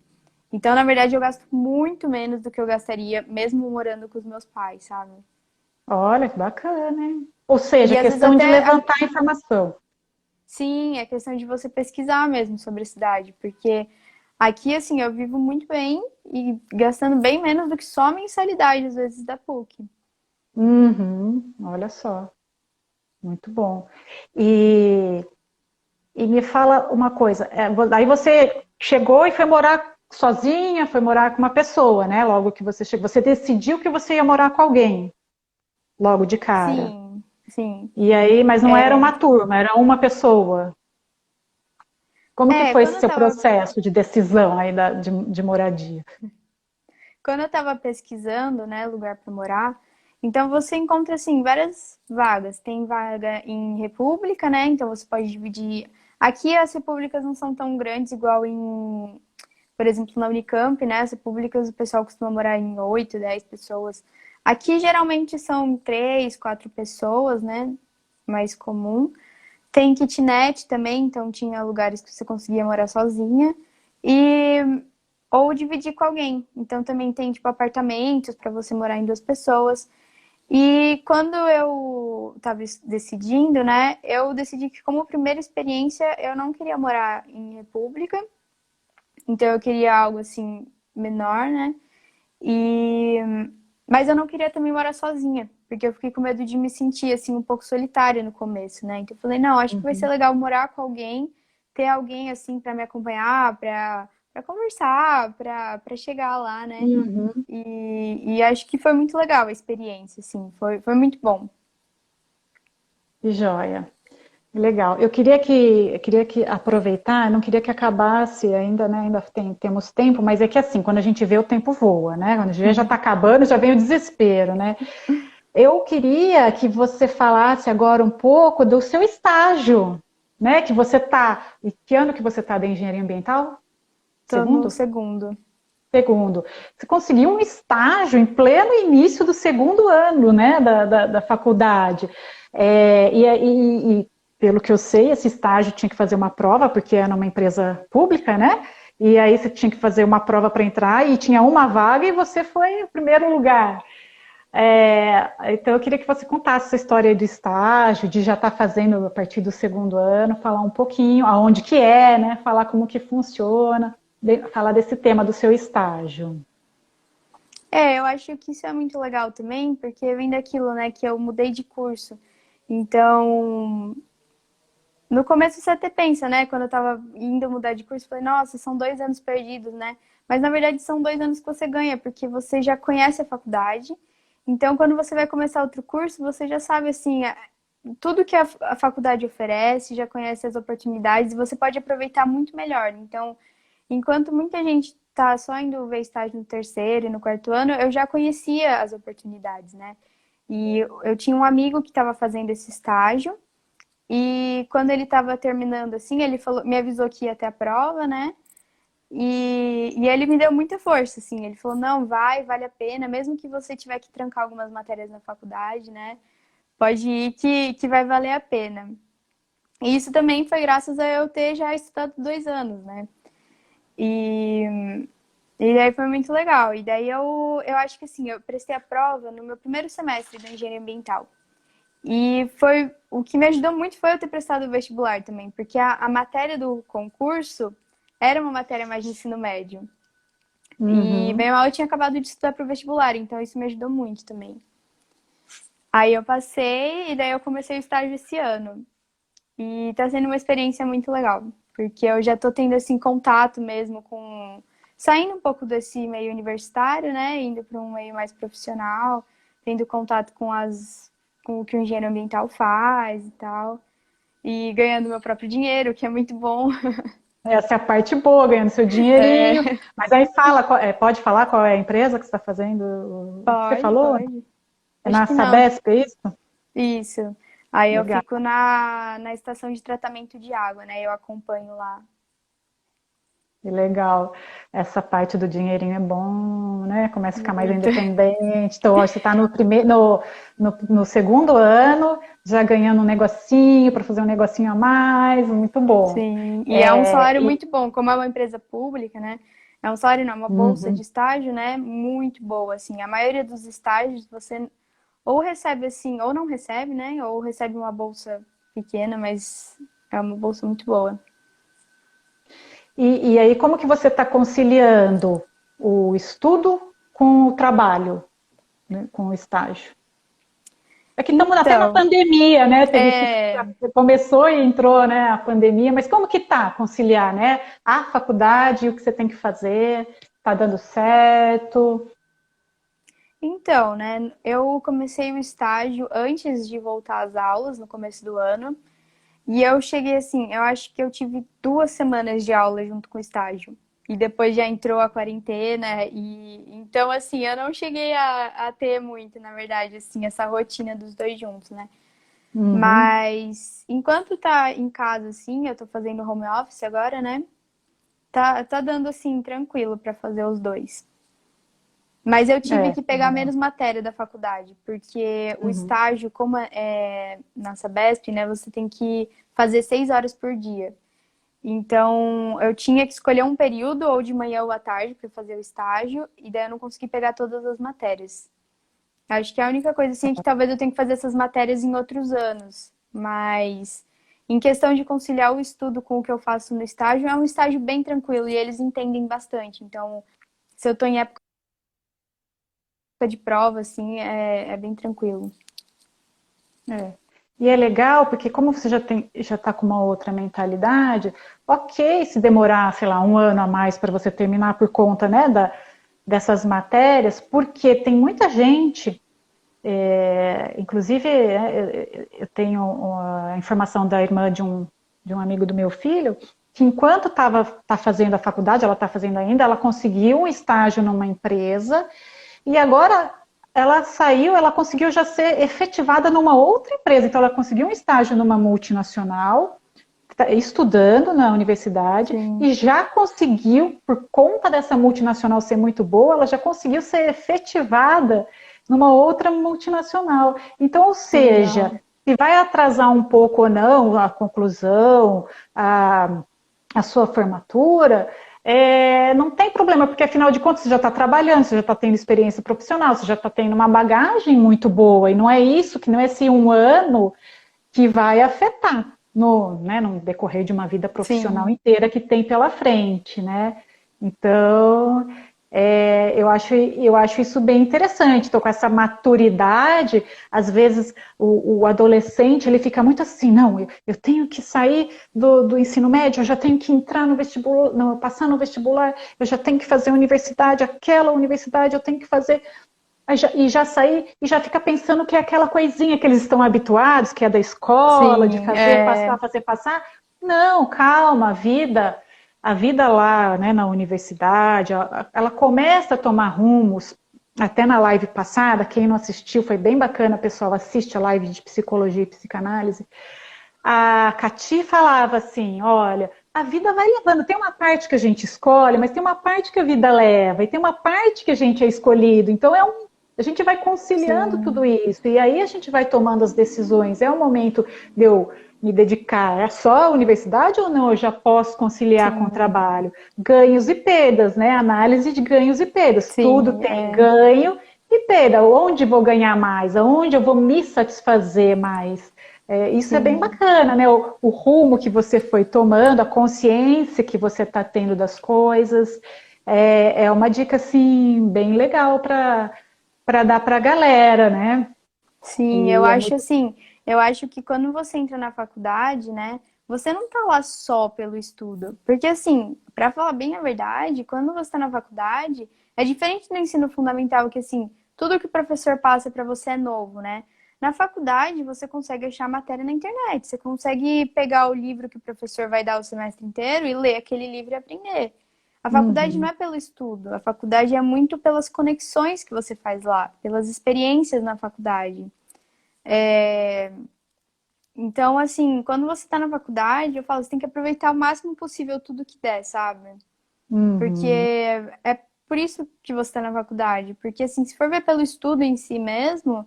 Então, na verdade, eu gasto muito menos do que eu gastaria mesmo morando com os meus pais, sabe? olha que bacana, hein? Ou seja, E às vezes questão de até levantar informação. sim, é questão de você pesquisar mesmo sobre a cidade, porque aqui, assim, eu vivo muito bem e gastando bem menos do que só a mensalidade, às vezes, da PUC. Uhum, olha só, muito bom. E, e me fala uma coisa, aí você chegou e foi morar sozinha, foi morar com uma pessoa, né? Logo que você chegou, você decidiu que você ia morar com alguém, logo de cara. Sim, sim. E aí, mas não era uma turma, era uma pessoa. Como que foi Quando esse eu seu tava, processo de decisão aí de moradia? quando eu tava pesquisando, né, lugar para morar, então você encontra, assim, várias vagas. Tem vaga em república, né? Então você pode dividir. Aqui as repúblicas não são tão grandes igual por exemplo, na Unicamp, né, as repúblicas, o pessoal costuma morar em 8, 10 pessoas. Aqui, geralmente, são 3, 4 pessoas, né, mais comum. Tem kitnet também, então tinha lugares que você conseguia morar sozinha. E... Ou dividir com alguém. Então, também tem, tipo, apartamentos para você morar em 2 pessoas. E quando eu estava decidindo, né, eu decidi que como primeira experiência eu não queria morar em república, então eu queria algo assim menor, né? E mas eu não queria também morar sozinha, porque eu fiquei com medo de me sentir assim um pouco solitária no começo, né? Então eu falei, não, acho que vai ser Uhum. legal morar com alguém, ter alguém assim para me acompanhar, para conversar, para chegar lá, né? Uhum. E acho que foi muito legal a experiência, assim, foi muito bom. Que joia. Legal. Eu queria que aproveitar, não queria que acabasse ainda, né? Ainda temos tempo, mas é que assim, quando a gente vê o tempo voa, né? Quando a gente vê já está acabando, já vem o desespero, né? Eu queria que você falasse agora um pouco do seu estágio, né? Que você está. Que ano que você está da engenharia ambiental? Tô no Segundo? segundo. Segundo. Você conseguiu um estágio em pleno início do segundo ano, né? Da faculdade. Pelo que eu sei, esse estágio tinha que fazer uma prova, porque era uma empresa pública, né? E aí você tinha que fazer uma prova para entrar e tinha uma vaga e você foi o primeiro lugar. Então, eu queria que você contasse essa história de estágio, de já estar fazendo a partir do segundo ano, falar um pouquinho aonde que é, né? Falar como que funciona, falar desse tema do seu estágio. Eu acho que isso é muito legal também, porque vem daquilo, né, que eu mudei de curso. Então, no começo você até pensa, né, quando eu tava indo mudar de curso, eu falei, nossa, são 2 anos perdidos, né? Mas na verdade são 2 anos que você ganha, porque você já conhece a faculdade. Então, quando você vai começar outro curso, você já sabe, assim, tudo que a faculdade oferece, já conhece as oportunidades e você pode aproveitar muito melhor. Então, enquanto muita gente tá só indo ver estágio no terceiro e no quarto ano, eu já conhecia as oportunidades, né? E eu tinha um amigo que estava fazendo esse estágio e quando ele estava terminando assim, ele falou, me avisou que ia ter a prova, né? E ele me deu muita força, assim. Ele falou, não, vai, vale a pena, mesmo que você tiver que trancar algumas matérias na faculdade, né? Pode ir que vai valer a pena. E isso também foi graças a eu ter já estudado 2 anos, né? E, e daí foi muito legal. E daí eu acho que assim, eu prestei a prova no meu primeiro semestre da engenharia ambiental. E foi o que me ajudou muito foi eu ter prestado o vestibular também, porque a matéria do concurso era uma matéria mais de ensino médio. E Uhum. bem ou mal eu tinha acabado de estudar para o vestibular, então isso me ajudou muito também. Aí eu passei e daí eu comecei o estágio esse ano. E tá sendo uma experiência muito legal, porque eu já tô tendo assim contato mesmo com saindo um pouco desse meio universitário, né, indo para um meio mais profissional, tendo contato com o que o engenheiro ambiental faz e tal, e ganhando meu próprio dinheiro, que é muito bom. Essa é a parte boa, ganhando seu dinheirinho. É, Mas aí fala, pode falar qual é a empresa que você está fazendo? O que você pode, falou? pode. É Acho na que não. Sabesp, é isso? Isso. Aí eu Legal. fico na estação de tratamento de água, né? Eu acompanho lá. Que legal. Essa parte do dinheirinho é bom, né? Começa a ficar mais Muito. independente. Então, ó, você está no primeiro, no segundo ano, já ganhando um negocinho para fazer um negocinho a mais, muito bom. Sim, e é um salário E, muito bom, como é uma empresa pública, né? É um salário, não, é uma bolsa de uhum, estágio, né? Muito boa, assim. A maioria dos estágios você ou recebe assim, ou não recebe, né? Ou recebe uma bolsa pequena, mas é uma bolsa muito boa. e aí, como que você está conciliando o estudo com o trabalho, né, com o estágio? É que estamos até na Então, pandemia, né? Teve esse, é, começou e entrou, né, a pandemia, mas como que tá conciliar, né? A faculdade, o que você tem que fazer, tá dando certo? então, né? Eu comecei o estágio antes de voltar às aulas, no começo do ano. E eu cheguei assim, eu acho que eu tive 2 semanas de aula junto com o estágio. E depois já entrou a quarentena e então assim, eu não cheguei a ter muito, na verdade, assim, essa rotina dos dois juntos, né? Uhum. Mas enquanto tá em casa assim, eu tô fazendo home office agora, né? Tá dando assim tranquilo pra fazer os dois. Mas eu tive É, que pegar menos matéria da faculdade, porque o uhum. estágio, como é na Sabesp, né, você tem que fazer 6 horas por dia. Então, eu tinha que escolher um período, ou de manhã ou à tarde, para fazer o estágio, e daí eu não consegui pegar todas as matérias. Acho que a única coisa assim é que talvez eu tenha que fazer essas matérias em outros anos. Mas em questão de conciliar o estudo com o que eu faço no estágio, é um estágio bem tranquilo e eles entendem bastante. Então, se eu tô em época de prova, assim, é bem tranquilo. É. E é legal porque como você já está com uma outra mentalidade, ok se demorar, sei lá, um ano a mais para você terminar por conta, né, dessas matérias, porque tem muita gente, inclusive eu tenho a informação da irmã de um amigo do meu filho, que enquanto tá fazendo a faculdade, ela está fazendo ainda, ela conseguiu um estágio numa empresa e agora ela saiu, ela conseguiu já ser efetivada numa outra empresa. Então, ela conseguiu um estágio numa multinacional, estudando na universidade, Sim. e já conseguiu, por conta dessa multinacional ser muito boa, ela já conseguiu ser efetivada numa outra multinacional. Então, ou seja, Legal. se vai atrasar um pouco ou não a conclusão, a sua formatura, não tem problema, porque afinal de contas você já está trabalhando, você já está tendo experiência profissional, você já está tendo uma bagagem muito boa, e não é isso, que não é esse um ano que vai afetar no decorrer de uma vida profissional Sim. inteira que tem pela frente, né? Então, eu acho isso bem interessante. Estou com essa maturidade. Às vezes, o adolescente ele fica muito assim, não, eu tenho que sair do ensino médio, eu já tenho que entrar no vestibular, não, passar no vestibular, eu já tenho que fazer universidade, aquela universidade eu tenho que fazer. E já sair e já fica pensando que é aquela coisinha que eles estão habituados, que é da escola, de Sim, fazer, passar, fazer, passar. Não, calma, a vida lá, né, na universidade, ela começa a tomar rumos. Até na live passada, quem não assistiu, foi bem bacana, pessoal, assiste a live de psicologia e psicanálise. A Cati falava assim, olha, a vida vai levando, tem uma parte que a gente escolhe, mas tem uma parte que a vida leva, e tem uma parte que a gente é escolhido, então a gente vai conciliando tudo sim, isso, e aí a gente vai tomando as decisões, é o momento de eu me dedicar só à universidade ou não, eu já posso conciliar com o sim, trabalho, ganhos e perdas, né, análise de ganhos e perdas, tudo sim, tem ganho e perda, onde vou ganhar mais, aonde eu vou me satisfazer mais, isso é bem sim. bacana, né? O rumo que você foi tomando, a consciência que você está tendo das coisas, é uma dica assim bem legal para dar para a galera, né? Sim, eu E é acho muito. assim, eu acho que quando você entra na faculdade, né, você não tá lá só pelo estudo. Porque assim, pra falar bem a verdade, quando você tá na faculdade, é diferente do ensino fundamental, que assim, tudo que o professor passa pra você é novo, né? Na faculdade, você consegue achar matéria na internet, você consegue pegar o livro que o professor vai dar o semestre inteiro e ler aquele livro e aprender. A faculdade não Uhum, é pelo estudo, a faculdade é muito pelas conexões que você faz lá, pelas experiências na faculdade. Então, assim, quando você tá na faculdade, eu falo, você tem que aproveitar o máximo possível tudo que der, sabe? Porque uhum, é por isso que você tá na faculdade. Porque, assim, se for ver pelo estudo em si mesmo,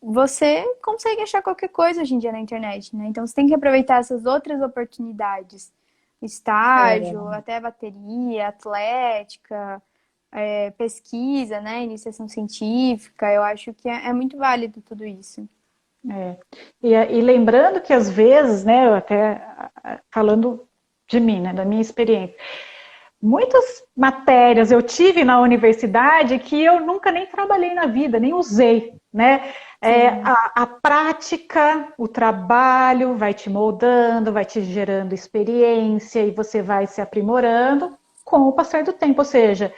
você consegue achar qualquer coisa hoje em dia na internet, né? Então, você tem que aproveitar essas outras oportunidades. Estágio, é, até bateria, atlética, pesquisa, né? Iniciação científica. Eu acho que é muito válido tudo isso. é. E lembrando que às vezes, né, eu até falando de mim, né, da minha experiência, muitas matérias eu tive na universidade que eu nunca nem trabalhei na vida, nem usei, né? Sim, A prática, o trabalho vai te moldando, vai te gerando experiência e você vai se aprimorando com o passar do tempo. Ou seja,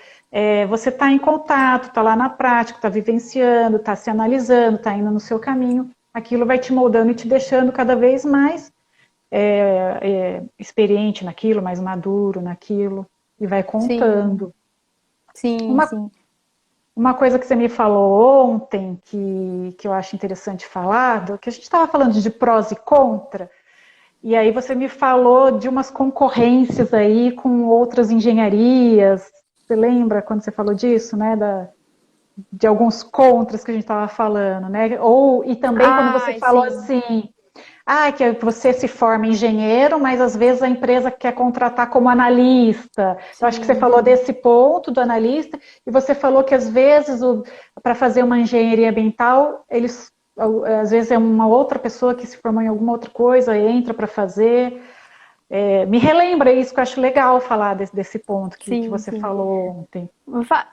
você está em contato, está lá na prática, está vivenciando, está se analisando, está indo no seu caminho. Aquilo vai te moldando e te deixando cada vez mais experiente naquilo, mais maduro naquilo e vai sim, contando. sim, Uma, sim. uma coisa que você me falou ontem, que eu acho interessante falar, que a gente estava falando de prós e contra, e aí você me falou de umas concorrências aí com outras engenharias. Você lembra quando você falou disso, né? De alguns contras que a gente estava falando, né? E também quando você Ai, falou sim. assim, que você se forma engenheiro, mas às vezes a empresa quer contratar como analista. Eu acho que você Sim, falou desse ponto do analista, e você falou que às vezes para fazer uma engenharia ambiental, eles às vezes é uma outra pessoa que se formou em alguma outra coisa e entra para fazer. Me relembra isso, que eu acho legal falar desse ponto que sim, você sim. falou ontem.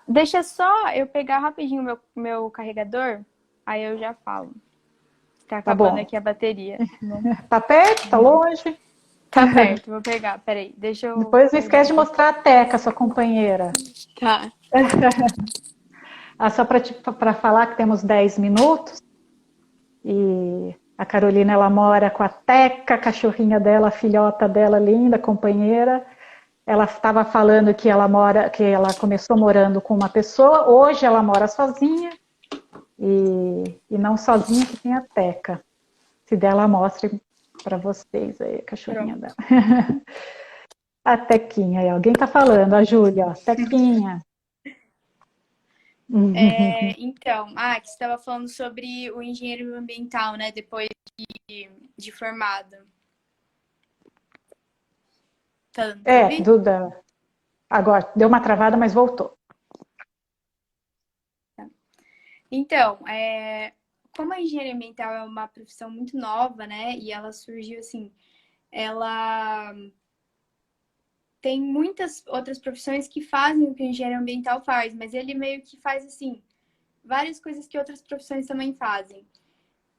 Deixa só eu pegar rapidinho meu carregador, aí eu já falo. Tá Tá acabando bom. aqui a bateria. Não. Tá perto? Tá longe? Tá perto, vou pegar. Peraí, deixa eu Depois não pegar esquece de aqui. mostrar a Teca, sua companheira. Tá. Só para falar que temos 10 minutos. E a Carolina, ela mora com a Teca, a cachorrinha dela, a filhota dela, linda, companheira. Ela estava falando que ela começou morando com uma pessoa, hoje ela mora sozinha, e não sozinha, que tem a Teca. Se der, ela mostre para vocês aí, a cachorrinha Pronto. dela. A Tequinha aí, alguém está falando, a Júlia, ó, Tequinha. Então, que você estava falando sobre o engenheiro ambiental, né? Depois de formado. Tá dando pra ouvir? Duda, agora deu uma travada, mas voltou. Então, como a engenharia ambiental é uma profissão muito nova, né? E ela surgiu assim, ela tem muitas outras profissões que fazem o que o engenheiro ambiental faz, mas ele meio que faz assim, várias coisas que outras profissões também fazem.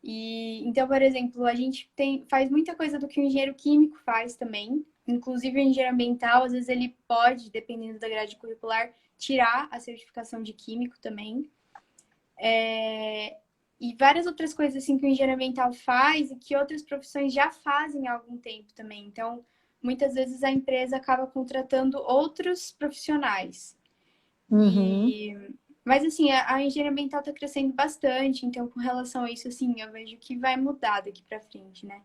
E então, por exemplo, a gente faz muita coisa do que o engenheiro químico faz também. Inclusive o engenheiro ambiental, às vezes ele pode, dependendo da grade curricular, tirar a certificação de químico também. E várias outras coisas assim que o engenheiro ambiental faz e que outras profissões já fazem há algum tempo também. Então, muitas vezes a empresa acaba contratando outros profissionais. Uhum. E mas assim, a engenharia ambiental está crescendo bastante, então com relação a isso, assim, eu vejo que vai mudar daqui para frente, né?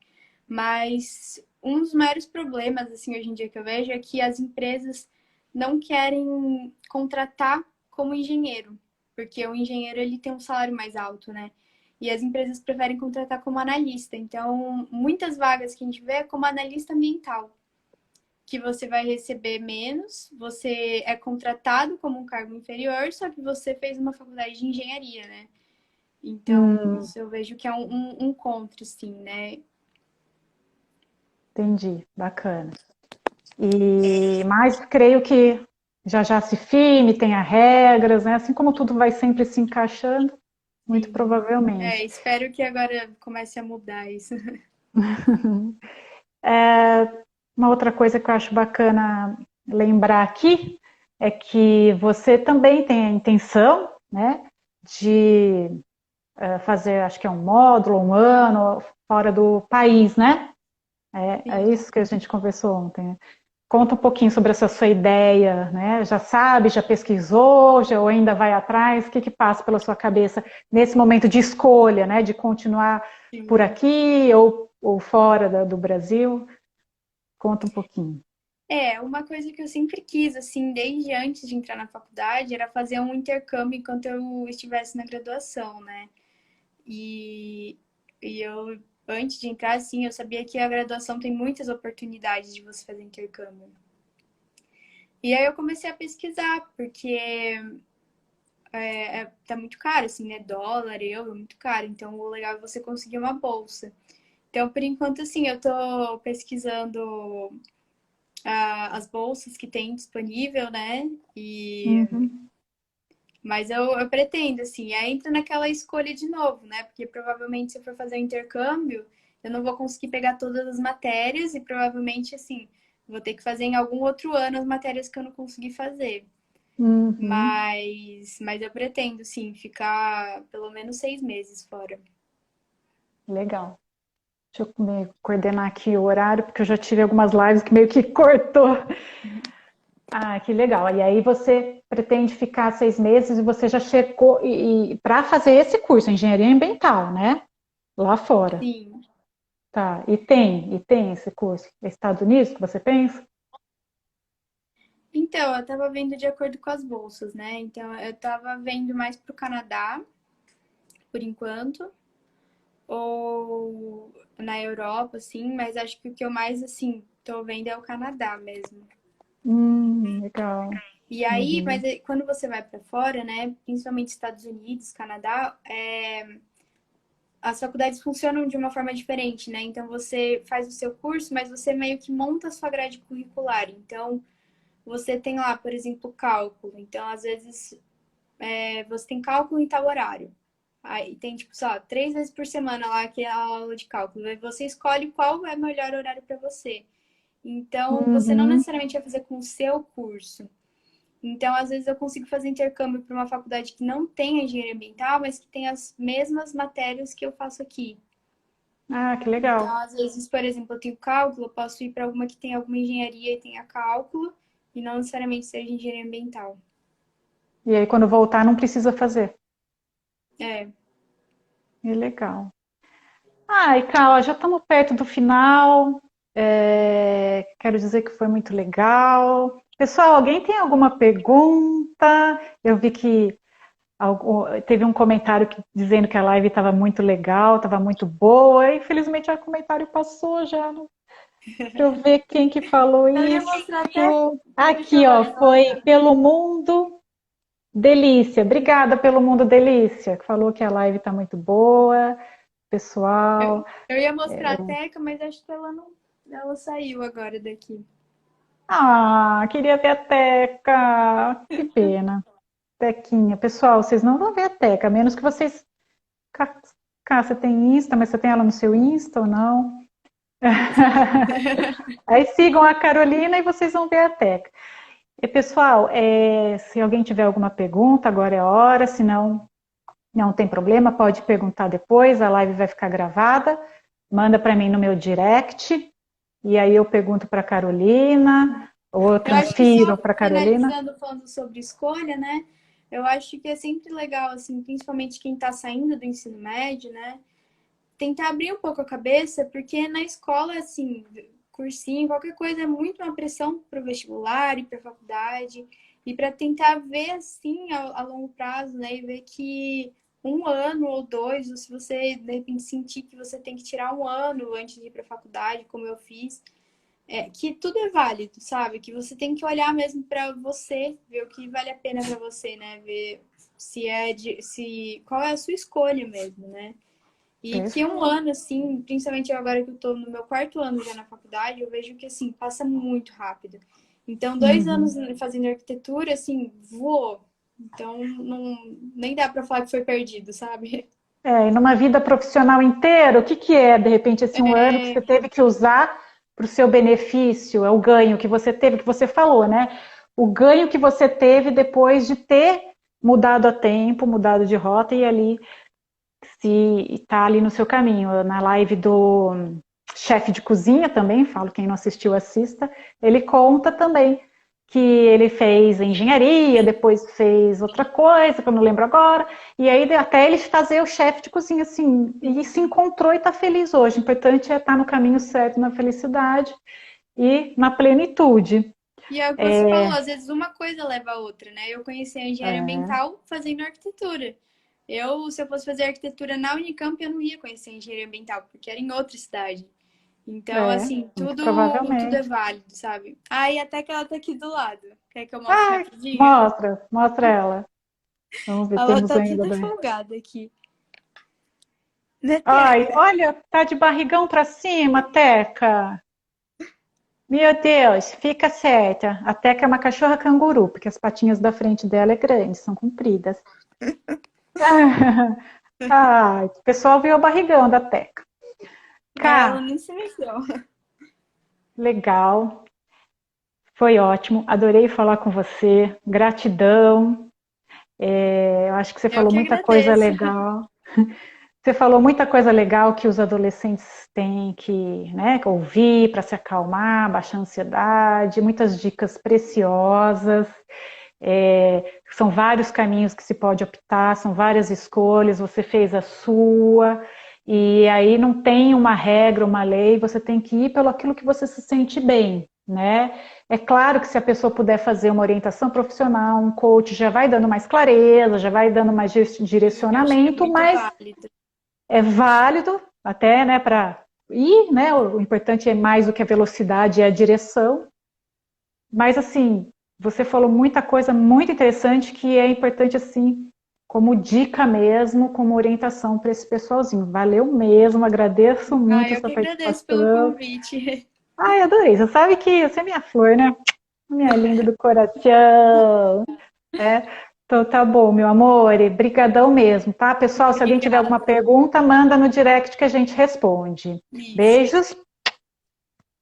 Mas um dos maiores problemas, assim, hoje em dia que eu vejo é que as empresas não querem contratar como engenheiro, porque o engenheiro ele tem um salário mais alto, né? E as empresas preferem contratar como analista. Então, muitas vagas que a gente vê é como analista ambiental, que você vai receber menos, você é contratado como um cargo inferior, só que você fez uma faculdade de engenharia, né? Então, isso eu vejo que é um contra, sim, né? Entendi, bacana. Mas creio que já se firme, tenha regras, né? Assim como tudo vai sempre se encaixando, muito Sim. provavelmente. Espero que agora comece a mudar isso. Uma outra coisa que eu acho bacana lembrar aqui é que você também tem a intenção, né, de fazer, acho que é um módulo, um ano fora do país, né? É Sim. isso que a gente conversou ontem. Conta um pouquinho sobre essa sua ideia, né? Já sabe, já pesquisou, ou ainda vai atrás? O que passa pela sua cabeça nesse momento de escolha, né? De continuar por Sim. aqui ou fora do Brasil? Conta um pouquinho. Uma coisa que eu sempre quis, assim, desde antes de entrar na faculdade, era fazer um intercâmbio enquanto eu estivesse na graduação, né? E, e eu, antes de entrar, assim, eu sabia que a graduação tem muitas oportunidades de você fazer intercâmbio. E aí eu comecei a pesquisar, porque tá muito caro, assim, né? Dólar, euro, muito caro. Então, o legal é você conseguir uma bolsa. Então, por enquanto, assim, eu tô pesquisando as bolsas que tem disponível, né? Uhum. Mas eu pretendo, assim, aí entra naquela escolha de novo, né? Porque provavelmente se eu for fazer um intercâmbio, eu não vou conseguir pegar todas as matérias e provavelmente, assim, vou ter que fazer em algum outro ano as matérias que eu não consegui fazer. Uhum. Mas eu pretendo, sim, ficar pelo menos 6 meses fora. Legal. Deixa eu coordenar aqui o horário, porque eu já tive algumas lives que meio que cortou. Que legal. E aí você pretende ficar 6 meses e você já checou para fazer esse curso, engenharia ambiental, né? Lá fora. Sim. Tá. E tem esse curso. Estados Unidos que você pensa? Então, eu tava vendo de acordo com as bolsas, né? Então, eu tava vendo mais pro Canadá, por enquanto. ou na Europa, assim, mas acho que o que eu mais, assim, tô vendo é o Canadá mesmo. Legal. E aí, Uhum. mas quando você vai para fora, né, principalmente Estados Unidos, Canadá, as faculdades funcionam de uma forma diferente, né? Então você faz o seu curso, mas você meio que monta a sua grade curricular. Então você tem lá, por exemplo, cálculo. Então, às vezes, você tem cálculo em tal horário. Aí tem, tipo, só 3 vezes por semana lá que é a aula de cálculo. Aí você escolhe qual é o melhor horário para você. Então, você não Uhum. necessariamente vai fazer com o seu curso. Então, às vezes, eu consigo fazer intercâmbio para uma faculdade que não tem engenharia ambiental, mas que tem as mesmas matérias que eu faço aqui. Ah, que Então, legal. às vezes, por exemplo, eu tenho cálculo, eu posso ir para alguma que tem alguma engenharia e tenha cálculo, e não necessariamente seja engenharia ambiental. E aí, quando voltar, não precisa fazer. É. Que legal. Ai, Carla, já estamos perto do final. Quero dizer que foi muito legal. Pessoal, alguém tem alguma pergunta? Eu vi que teve um comentário dizendo que a live estava muito legal, estava muito boa. E infelizmente o comentário passou já. Para eu ver quem que falou Eu ia isso. mostrar até. Deixa Aqui, eu ó, olhar. foi pelo Mundo Delícia. Obrigada pelo Mundo Delícia, que falou que a live está muito boa, pessoal. Eu ia mostrar a Teca, mas acho que ela não. Ela saiu agora daqui. Ah, queria ver a Teca. Que pena. Tequinha. Pessoal, vocês não vão ver a Teca, a menos que vocês. Cá, você tem Insta, mas você tem ela no seu Insta ou não? Sim. Aí sigam a Carolina e vocês vão ver a Teca. E pessoal, se alguém tiver alguma pergunta, agora é a hora, se não, não tem problema, pode perguntar depois, a live vai ficar gravada, manda para mim no meu direct, e aí eu pergunto para a Carolina, ou eu Eu acho que só transfiro para a Carolina. finalizando falando sobre escolha, né? Eu acho que é sempre legal, assim, principalmente quem está saindo do ensino médio, né? Tentar abrir um pouco a cabeça, porque na escola, assim, cursinho, qualquer coisa é muito uma pressão para o vestibular e para a faculdade, e para tentar ver, assim, a longo prazo, né, e ver que um ano ou dois, ou se você, de repente, sentir que você tem que tirar um ano antes de ir para a faculdade, como eu fiz, que tudo é válido, sabe? Que você tem que olhar mesmo para você, ver o que vale a pena para você, né? Ver se qual é a sua escolha mesmo, né? E que um Perfeito. ano, assim, principalmente agora que eu tô no meu quarto ano já na faculdade, eu vejo que, assim, passa muito rápido. Então, 2 anos Uhum. fazendo arquitetura, assim, voou. Então, não, nem dá pra falar que foi perdido, sabe? E numa vida profissional inteira, o que que é, de repente, esse um ano que você teve que usar para o seu benefício, é o ganho que você teve, que você falou, né? O ganho que você teve depois de ter mudado a tempo, mudado de rota e ali se está ali no seu caminho. Na live do chefe de cozinha também, falo, quem não assistiu, assista, ele conta também que ele fez engenharia, depois fez outra coisa, que eu não lembro agora, e aí até ele fazer o chefe de cozinha, assim, e se encontrou e está feliz hoje. O importante é estar no caminho certo, na felicidade e na plenitude. E é o que você falou, às vezes uma coisa leva a outra, né? Eu conheci a engenharia ambiental fazendo arquitetura. Se eu fosse fazer arquitetura na Unicamp, eu não ia conhecer a engenharia ambiental, porque era em outra cidade. Então, assim, Muito tudo é provavelmente. válido, sabe? Aí até que ela tá aqui do lado. Quer que eu mostre Ai, rapidinho? mostra, mostra ela. Vamos ver, Ela temos tá ainda. toda folgada aqui. Né, Ai, Teca? olha, tá de barrigão pra cima, Teca. Meu Deus, fica certa. A Teca é uma cachorra canguru, porque as patinhas da frente dela é grandes, são compridas. Ai, o pessoal viu o barrigão da Teca. Ela Cá, nem se mexeu. legal. Foi ótimo. Adorei falar com você. Gratidão. Eu acho que você Eu falou que muita coisa agradeço. legal. Você falou muita coisa legal que os adolescentes têm que, né, ouvir para se acalmar, baixar a ansiedade, muitas dicas preciosas. São vários caminhos que se pode optar, são várias escolhas, você fez a sua, e aí não tem uma regra, uma lei, você tem que ir pelo aquilo que você se sente bem, né? É claro que se a pessoa puder fazer uma orientação profissional, um coach, já vai dando mais clareza, já vai dando mais Sim, eu acho que é direcionamento, muito mas válido. é válido até, né, para ir, né, o importante é mais do que a velocidade, é a direção. Mas, assim, você falou muita coisa muito interessante que é importante, assim, como dica mesmo, como orientação para esse pessoalzinho. Valeu mesmo, agradeço muito a Eu sua que agradeço pelo participação. convite. Ai, adorei. Você sabe que você é minha flor, né? Minha linda do coração. É. Então tá bom, meu amor. Brigadão mesmo, tá? Pessoal, se alguém tiver alguma Obrigada. pergunta, manda no direct que a gente responde. Isso. Beijos.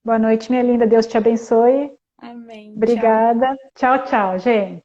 Boa noite, minha linda. Deus te abençoe. Amém. Tchau. Obrigada. Tchau, tchau, gente.